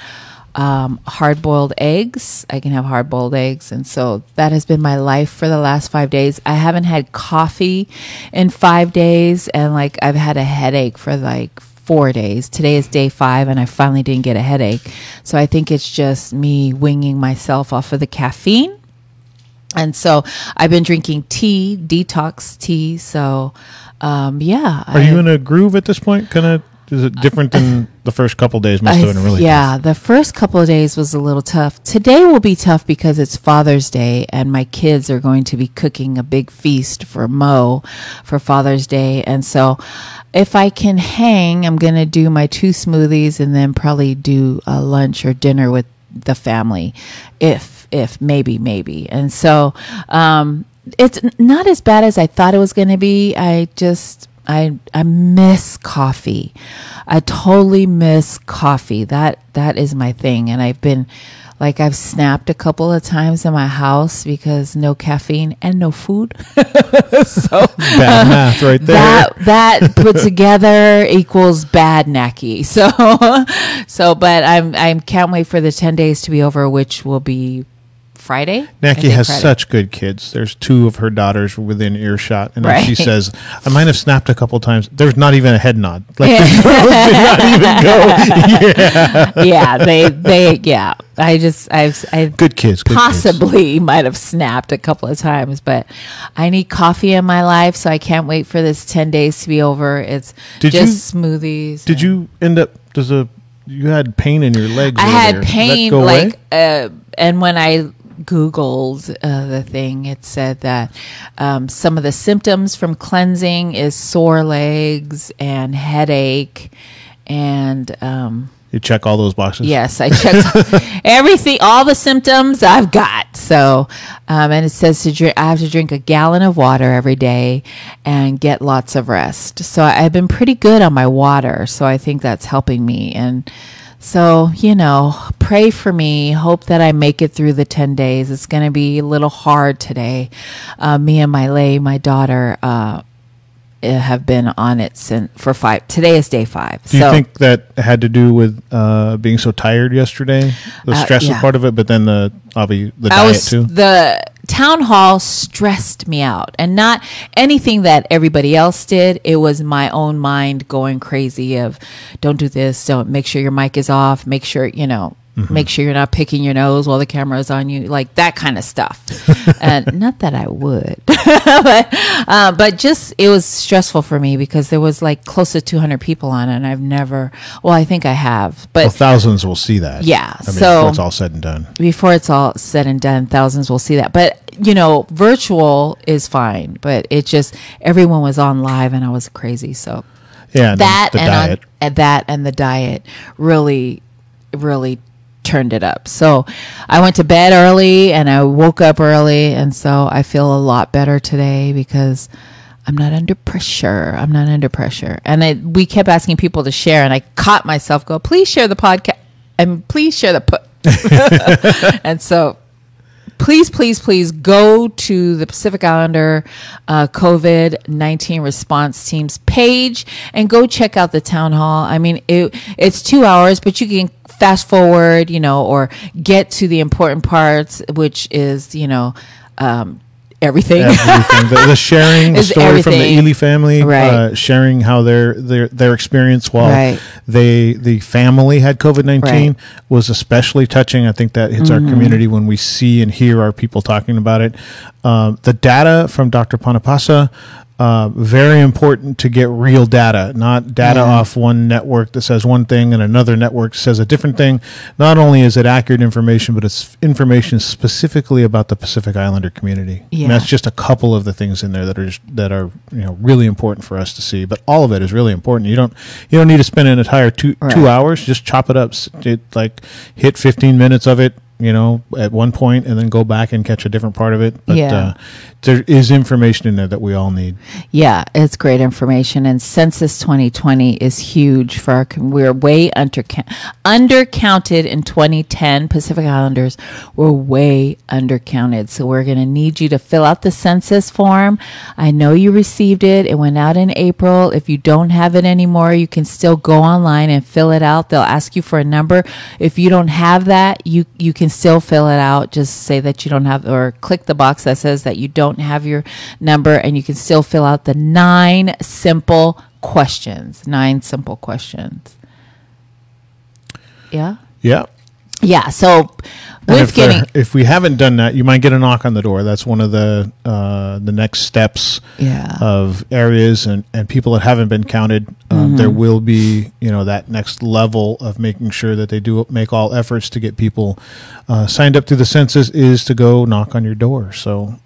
hard-boiled eggs. I can have hard-boiled eggs. And so that has been my life for the last 5 days. I haven't had coffee in 5 days, and I've had a headache for 4 days. Today is day 5, and I finally didn't get a headache. So I think it's just me winging myself off of the caffeine. And so I've been drinking tea, detox tea. So, yeah. Are you in a groove at this point? Is it different than the first couple of days? Must have been really tough. The first couple of days was a little tough. Today will be tough because it's Father's Day, and my kids are going to be cooking a big feast for Mo for Father's Day. And so if I can hang, I'm going to do my 2 smoothies and then probably do a lunch or dinner with the family if maybe. And so it's not as bad as I thought it was going to be. I miss coffee. I totally miss coffee. That is my thing. And I've snapped a couple of times in my house because no caffeine and no food. So bad math right there. That put together equals bad Naki. But I can't wait for the 10 days to be over, which will be Friday. Naki has such good kids. There's 2 of her daughters within earshot, and right. She says, "I might have snapped a couple times." There's not even a head nod. The girls did not even go. Yeah, they. Yeah, I've good kids. Possibly might have snapped a couple of times, but I need coffee in my life, so I can't wait for this 10 days to be over. It's smoothies. Did you end up? You had pain in your legs? I had pain, and when I Googled the thing, it said that some of the symptoms from cleansing is sore legs and headache, and you check all those boxes. Yes, I checked everything, all the symptoms I've got. So, and it says I have to drink a gallon of water every day and get lots of rest. So I've been pretty good on my water. So I think that's helping me. And so, pray for me. Hope that I make it through the 10 days. It's going to be a little hard today. Me and my daughter, have been on it for 5. Today is day 5. Do you think that had to do with being so tired yesterday? The stressful part of it, but then the diet too? The town hall stressed me out, and not anything that everybody else did. It was my own mind going crazy of, don't do this, don't, make sure your mic is off, make sure, make sure you're not picking your nose while the camera is on you, like that kind of stuff. And not that I would, but just, it was stressful for me because there was close to 200 people on it, and I think I have, but thousands will see that. Yeah. Before it's all said and done. Before it's all said and done, thousands will see that. But, virtual is fine, but it just, everyone was on live and I was crazy. So yeah, that diet. And the diet really, really turned it up. So I went to bed early and I woke up early, and so I feel a lot better today because I'm not under pressure. I'm not under pressure. And we kept asking people to share, and I caught myself go, please share the podcast and please share the and so please go to the Pacific Islander COVID-19 response team's page and go check out the town hall. I mean, it's 2 hours, but you can fast forward, or get to the important parts, which is, everything. The sharing the story everything. From the Ely family, right. Sharing how their experience while right. the family had COVID-19 right. was especially touching. I think that hits our community when we see and hear our people talking about it. The data from Dr. Panapasa, very important to get real data, not data off one network that says one thing and another network says a different thing. Not only is it accurate information, but it's information specifically about the Pacific Islander community. Yeah. And that's just a couple of the things in there that are really important for us to see. But all of it is really important. You don't need to spend an entire two hours. Just chop it up. Hit 15 minutes of it, at one point, and then go back and catch a different part of it. But there is information in there that we all need. Yeah, it's great information. And Census 2020 is huge for our. We're way undercounted in 2010. Pacific Islanders were way undercounted. So we're going to need you to fill out the census form. I know you received it. It went out in April. If you don't have it anymore, you can still go online and fill it out. They'll ask you for a number. If you don't have that, you can still fill it out. Just say that you don't have, or click the box that says that you don't have your number, and you can still fill out the 9 simple questions. 9 simple questions. Yeah? Yeah. Yeah. So if we haven't done that, you might get a knock on the door. That's one of the next steps of areas and people that haven't been counted. There will be, that next level of making sure that they do make all efforts to get people signed up through the census is to go knock on your door. So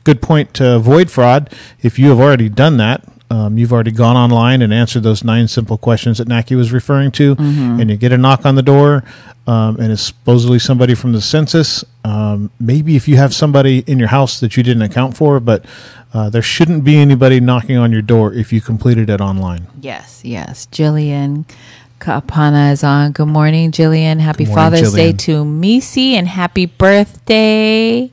good point to avoid fraud. If you have already done that, you've already gone online and answered those 9 simple questions that Naki was referring to, and you get a knock on the door, and it's supposedly somebody from the census. Maybe if you have somebody in your house that you didn't account for, but there shouldn't be anybody knocking on your door if you completed it online. Yes. Jillian Kapana is on. Good morning, Jillian. Happy Father's Day to Misi, and happy birthday.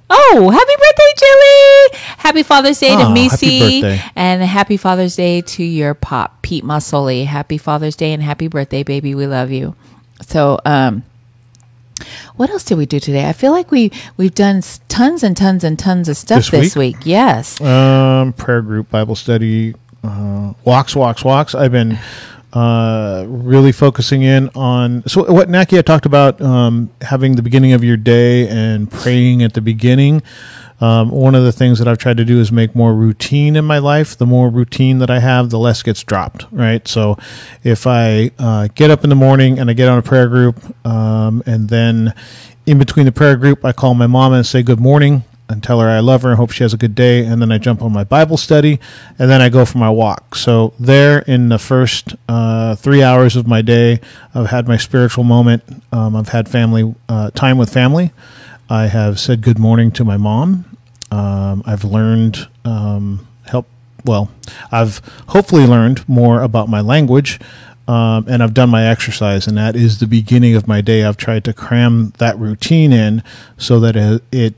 Oh, happy birthday, Jilly! Happy Father's Day to Missy. And happy Father's Day to your pop, Pete Mussoley. Happy Father's Day and happy birthday, baby. We love you. So, what else did we do today? I feel like we've done tons and tons and tons of stuff this week. Yes. Prayer group, Bible study, walks. I've been really focusing in on what Naki had talked about, having the beginning of your day and praying at the beginning. One of the things that I've tried to do is make more routine in my life. The more routine that I have, the less gets dropped, right? So if I get up in the morning and I get on a prayer group, and then in between the prayer group, I call my mom and say good morning and tell her I love her and hope she has a good day. And then I jump on my Bible study, and then I go for my walk. So there in the first 3 hours of my day, I've had my spiritual moment. I've had family time with family. I have said good morning to my mom. I've learned I've hopefully learned more about my language, and I've done my exercise, and that is the beginning of my day. I've tried to cram that routine in so that it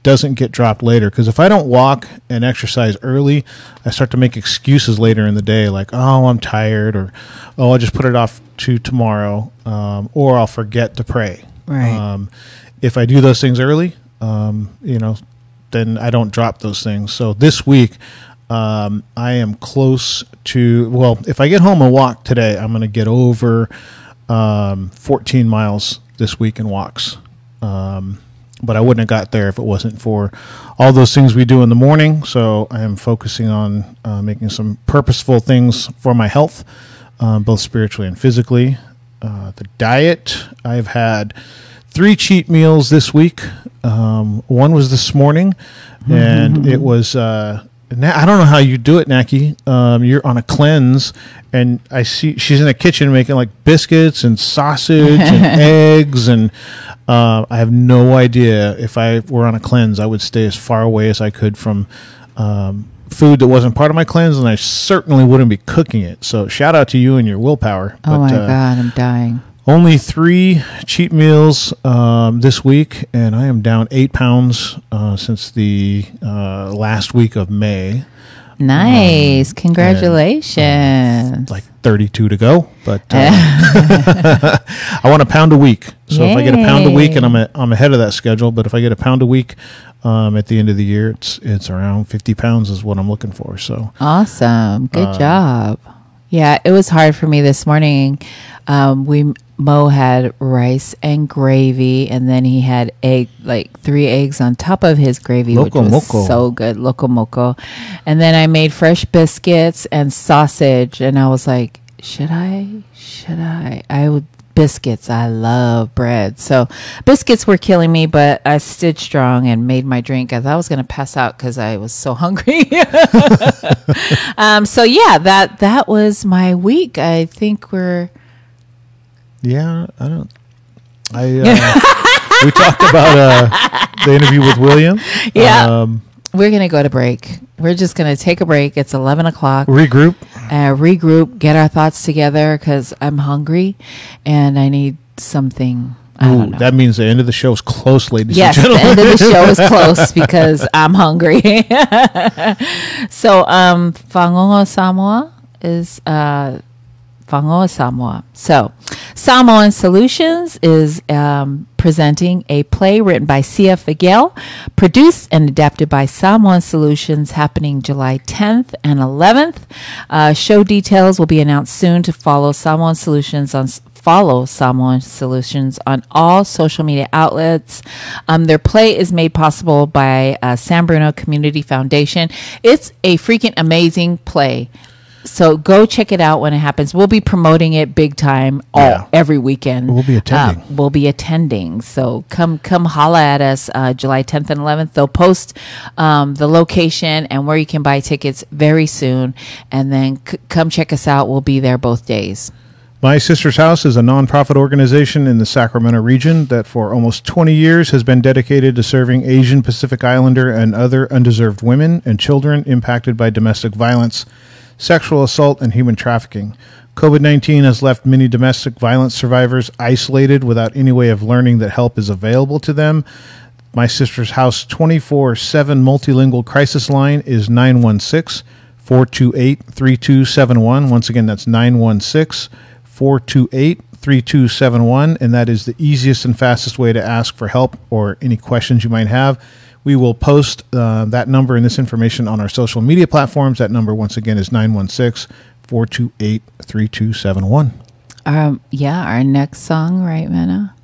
doesn't get dropped later. Because if I don't walk and exercise early, I start to make excuses later in the day, like, oh, I'm tired, or oh, I'll just put it off to tomorrow, or I'll forget to pray. Right. If I do those things early, then I don't drop those things. So this week, I am close to, if I get home and walk today, I'm going to get over 14 miles this week in walks. But I wouldn't have got there if it wasn't for all those things we do in the morning. So I am focusing on making some purposeful things for my health, both spiritually and physically. The diet, I've had 3 cheat meals this week. One was this morning, and it was, I don't know how you do it, Naki. You're on a cleanse, and I see she's in the kitchen making like biscuits and sausage and eggs, and I have no idea if I were on a cleanse, I would stay as far away as I could from food that wasn't part of my cleanse, and I certainly wouldn't be cooking it. So shout out to you and your willpower. Oh my God, I'm dying. Only 3 cheat meals this week, and I am down 8 pounds since the last week of May. Nice. Congratulations. Like 32 to go, but I want a pound a week. So if I get a pound a week, and I'm ahead of that schedule, but if I get a pound a week at the end of the year, it's around 50 pounds is what I'm looking for. So awesome. Good job. Yeah, it was hard for me this morning. Mo had rice and gravy, and then he had 3 eggs on top of his gravy, which was so good. Loco moco. And then I made fresh biscuits and sausage, and I was like, should I? Biscuits. I love bread. So biscuits were killing me, but I stood strong and made my drink as I was going to pass out because I was so hungry. So yeah, that was my week. I think we're... Yeah, we talked about the interview with William. Yeah. We're going to go to break. We're just going to take a break. It's 11 o'clock. Regroup, get our thoughts together because I'm hungry and I need something. I don't know. That means the end of the show is close, ladies and gentlemen. Yes, the end of the show is close because I'm hungry. So, Fangongo Samoa is... Fangoa Samoa. So, Samoan Solutions is presenting a play written by Sia Figuel, produced and adapted by Samoan Solutions, happening July 10th and 11th. Show details will be announced soon. To follow Samoan Solutions on all social media outlets. Their play is made possible by San Bruno Community Foundation. It's a freaking amazing play. So go check it out when it happens. We'll be promoting it big time every weekend. We'll be attending. So come holla at us July 10th and 11th. They'll post the location and where you can buy tickets very soon. And then come check us out. We'll be there both days. My Sister's House is a nonprofit organization in the Sacramento region that for almost 20 years has been dedicated to serving Asian Pacific Islander and other undeserved women and children impacted by domestic violence, sexual assault, and human trafficking. COVID-19 has left many domestic violence survivors isolated without any way of learning that help is available to them. My Sister's House 24/7 multilingual crisis line is 916-428-3271. Once again, that's 916-428-3271, and that is the easiest and fastest way to ask for help or any questions you might have. We will post that number and this information on our social media platforms. That number, once again, is 916-428-3271. Our next song, right, Mena?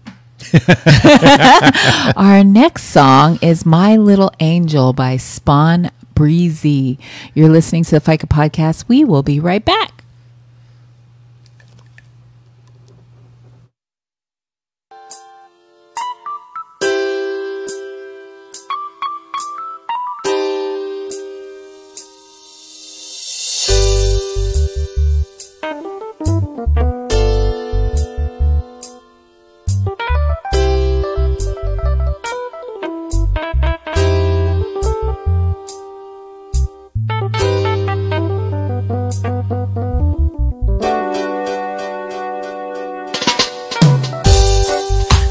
Our next song is My Little Angel by Spawn Breezy. You're listening to the FICA Podcast. We will be right back.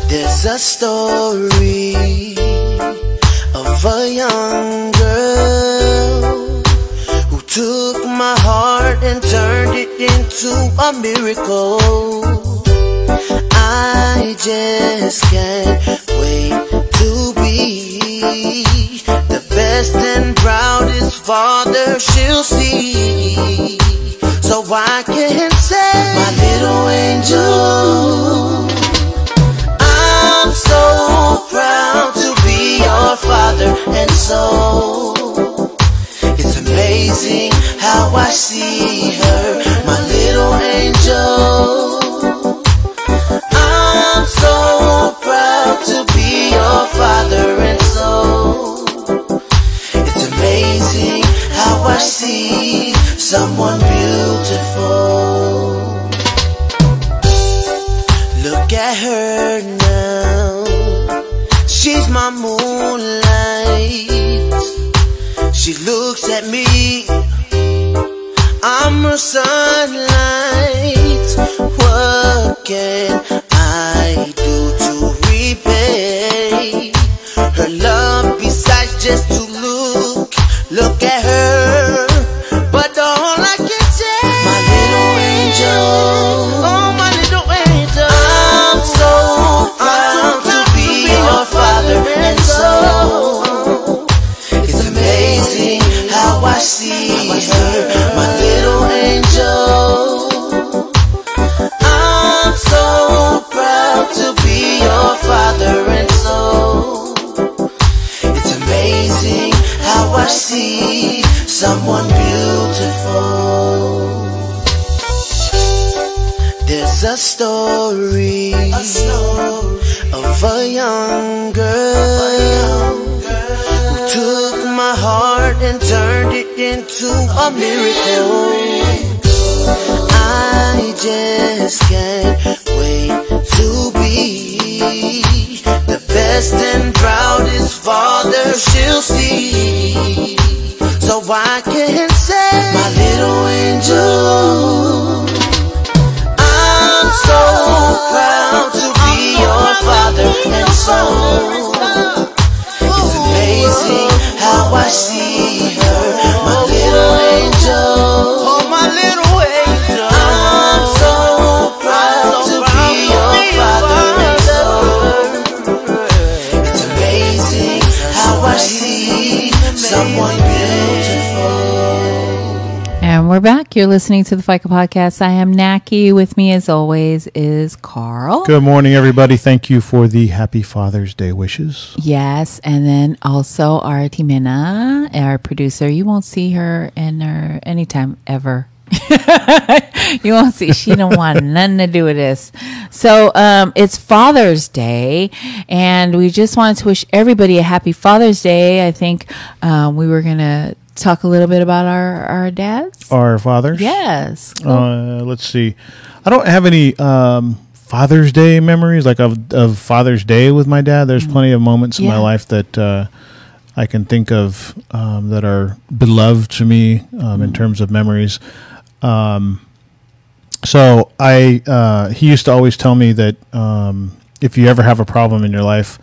There's a story of a young girl who took my heart and turned it into a miracle. I just can't wait to be the best and proudest father she'll see. So I can say, my little angel, I'm so proud to be your father, and so it's amazing how I see her, my little angel. I'm so proud to be your father, and so it's amazing how I see someone beautiful. Look at her now, she's my moonlight. She looks the sunlight. What can I do to repay her love besides just to look at her? But all I can say, my little angel, oh my little angel, I'm so proud to be your father and soul. It's amazing how I see her, my little angel. I'm so proud to be your father and soul. It's amazing how I see someone beautiful. There's a story of a young girl who took my heart and turned it into a miracle. I just can't wait to be the best and proudest father she'll see. So I can say, my little angel, I'm so proud to be your father and soul. It's amazing how I see her, my little angel. Oh, my little angel. I'm so proud to be your father and soul. It's amazing how I see someone beautiful. And we're back. You're listening to the FICA Podcast. I am Naki. With me, as always, is Carl. Good morning, everybody. Thank you for the Happy Father's Day wishes. Yes, and then also our Timena, our producer. You won't see her in her anytime ever. You won't see. She don't want nothing to do with this. So it's Father's Day, and we just wanted to wish everybody a happy Father's Day. I think we were gonna talk a little bit about our dads. Our fathers? Yes. Let's see. I don't have any Father's Day memories, like of Father's Day with my dad. There's plenty of moments in my life that I can think of that are beloved to me in terms of memories. So he used to always tell me that if you ever have a problem in your life,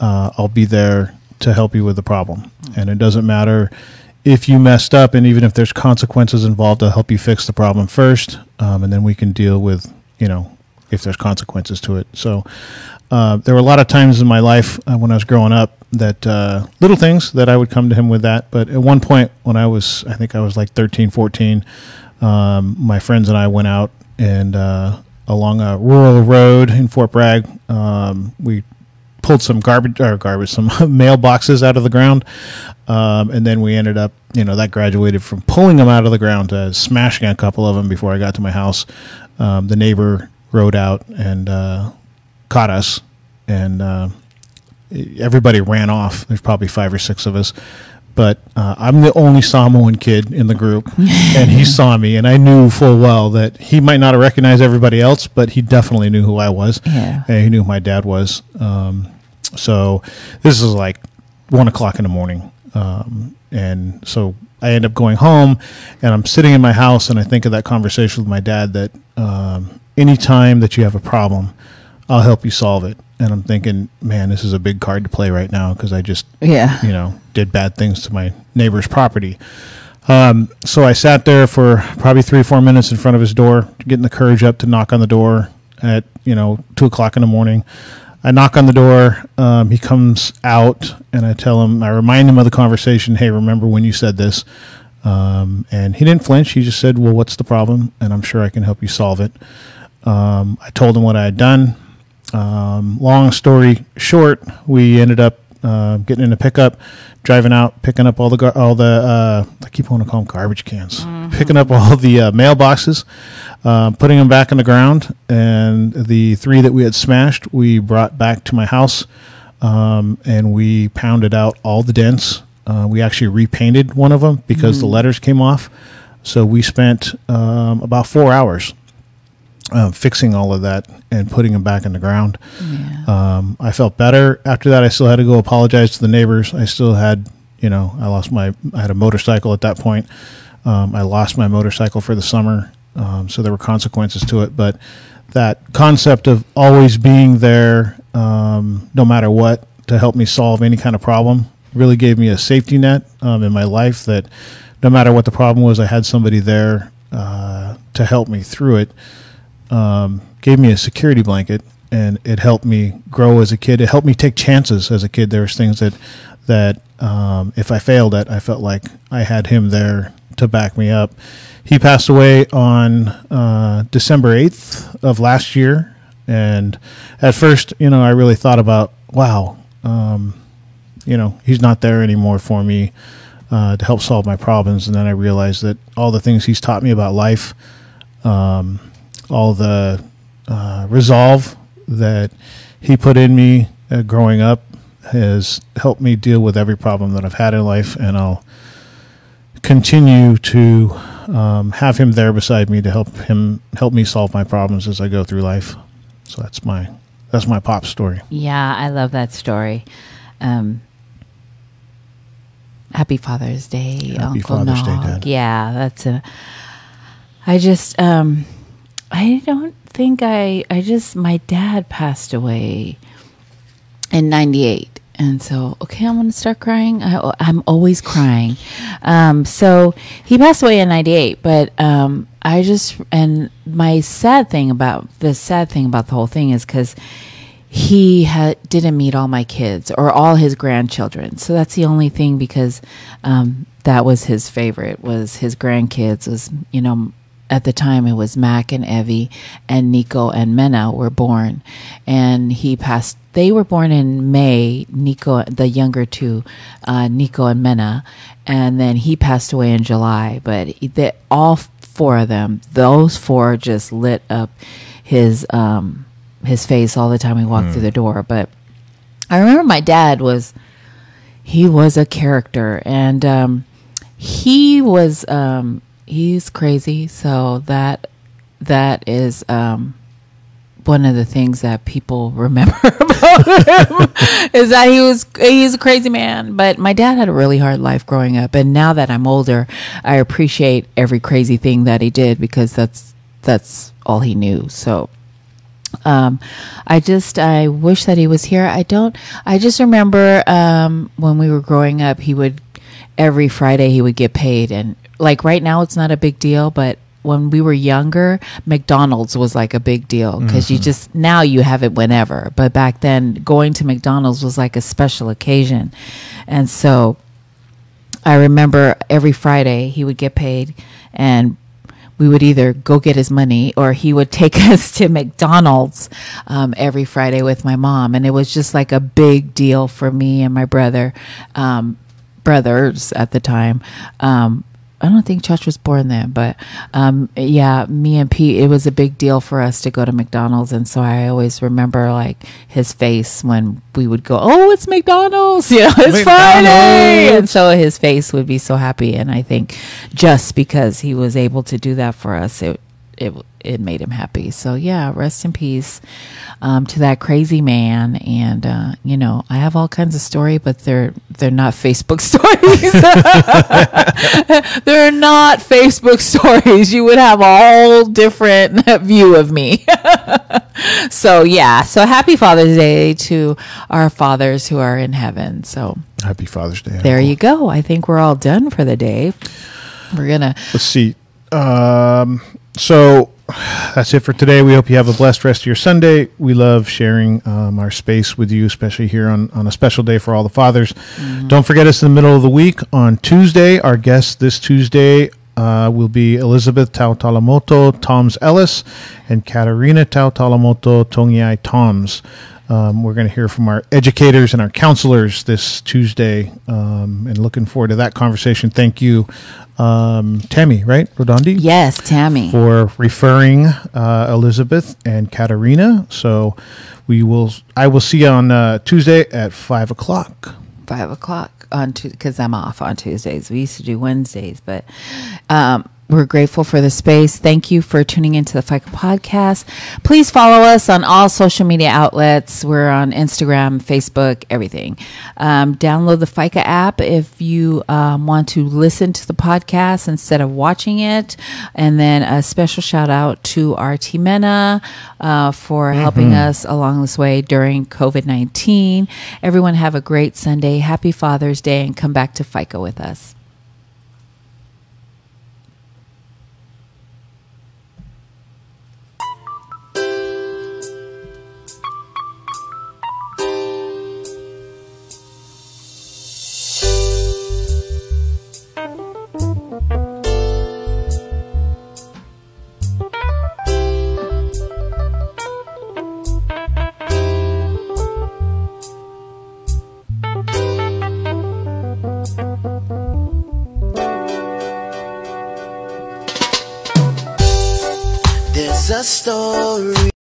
I'll be there to help you with the problem. And it doesn't matter if you messed up, and even if there's consequences involved, I'll help you fix the problem first, and then we can deal with, if there's consequences to it. So there were a lot of times in my life when I was growing up that little things that I would come to him with that. But at one point when I think I was like 13, 14, my friends and I went out and along a rural road in Fort Bragg, we pulled some some mailboxes out of the ground. And then we ended up, that graduated from pulling them out of the ground to smashing a couple of them before I got to my house. The neighbor rode out and caught us, and everybody ran off. There's probably 5 or 6 of us. But I'm the only Samoan kid in the group, and he saw me, and I knew full well that he might not have recognized everybody else, but he definitely knew who I was, and he knew who my dad was. So this is like 1 o'clock in the morning, and so I end up going home, and I'm sitting in my house, and I think of that conversation with my dad that anytime that you have a problem, I'll help you solve it. And I'm thinking, man, this is a big card to play right now because I just, did bad things to my neighbor's property. So I sat there for probably 3 or 4 minutes in front of his door, getting the courage up to knock on the door at, 2 o'clock in the morning. I knock on the door. He comes out, and I remind him of the conversation. Hey, remember when you said this? And he didn't flinch. He just said, well, what's the problem? And I'm sure I can help you solve it. I told him what I had done. Long story short, we ended up getting in a pickup, driving out, picking up all the I keep wanting to call them garbage cans, picking up all the mailboxes, putting them back in the ground, and the 3 that we had smashed, we brought back to my house, and we pounded out all the dents. We actually repainted one of them because the letters came off. So we spent about 4 hours fixing all of that and putting them back in the ground. Yeah. I felt better after that. I still had to go apologize to the neighbors. I still had, I had a motorcycle at that point. I lost my motorcycle for the summer, so there were consequences to it. But that concept of always being there, no matter what, to help me solve any kind of problem really gave me a safety net in my life, that no matter what the problem was, I had somebody there to help me through it. Gave me a security blanket, and it helped me grow as a kid. It helped me take chances as a kid. There was things that if I failed at, I felt like I had him there to back me up. He passed away on December 8th of last year. And at first, I really thought about, wow, he's not there anymore for me to help solve my problems. And then I realized that all the things he's taught me about life, all the resolve that he put in me growing up, has helped me deal with every problem that I've had in life, and I'll continue to have him there beside me to help me solve my problems as I go through life. So that's my pop story. Yeah, I love that story. Happy Father's Day, Happy Uncle Father's Day, Nog. Dad. Yeah, I don't think my dad passed away in 98. And so, okay, I'm going to start crying. I'm always crying. So he passed away in 98, but and the sad thing about the whole thing is because he didn't meet all my kids or all his grandchildren. So that's the only thing, because that was his favorite, was his grandkids, was, at the time it was Mac and Evie and Nico and Mena were born, and they were born in May, Nico, the younger two, Nico and Mena, and then he passed away in July. But all four of them, those four just lit up his face all the time he walked through the door. But I remember my dad he was a character, and he's crazy. So that is one of the things that people remember about him is that he's a crazy man. But my dad had a really hard life growing up, and now that I'm older, I appreciate every crazy thing that he did, because that's all he knew. So I wish that he was here. I just remember when we were growing up, every Friday he would get paid, and like right now it's not a big deal, but when we were younger, McDonald's was like a big deal, because now you have it whenever. But back then, going to McDonald's was like a special occasion. And so I remember every Friday he would get paid, and we would either go get his money, or he would take us to McDonald's every Friday with my mom. And it was just like a big deal for me and my brothers at the time. I don't think Church was born then, but me and Pete, it was a big deal for us to go to McDonald's. And so I always remember like his face when we would go, oh, it's McDonald's, it's Friday. And so his face would be so happy. And I think just because he was able to do that for us, it made him happy. So yeah, rest in peace to that crazy man. And I have all kinds of story, but they're not Facebook stories. They're not Facebook stories. You would have a whole different view of me. So yeah, so happy Father's Day to our fathers who are in heaven. So Happy Father's Day. There you go. I think we're all done for the day. Let's see. So that's it for today. We hope you have a blessed rest of your Sunday. We love sharing our space with you, especially here on a special day for all the fathers. Don't forget us in the middle of the week on Tuesday. Our guest this Tuesday will be Elizabeth Tautalamoto Toms Ellis and Katarina Tautalamoto Tongiai Toms. We're going to hear from our educators and our counselors this Tuesday, and looking forward to that conversation. Thank you, Tammy, right? Rodondi? Yes, Tammy. For referring Elizabeth and Katarina. So I will see you on Tuesday at 5 o'clock. 5 o'clock because I'm off on Tuesdays. We used to do Wednesdays, but We're grateful for the space. Thank you for tuning into the FICA podcast. Please follow us on all social media outlets. We're on Instagram, Facebook, everything. Download the FICA app if you want to listen to the podcast instead of watching it. And then a special shout out to our Timena for helping us along this way during COVID-19. Everyone have a great Sunday. Happy Father's Day, and come back to FICA with us. There's a story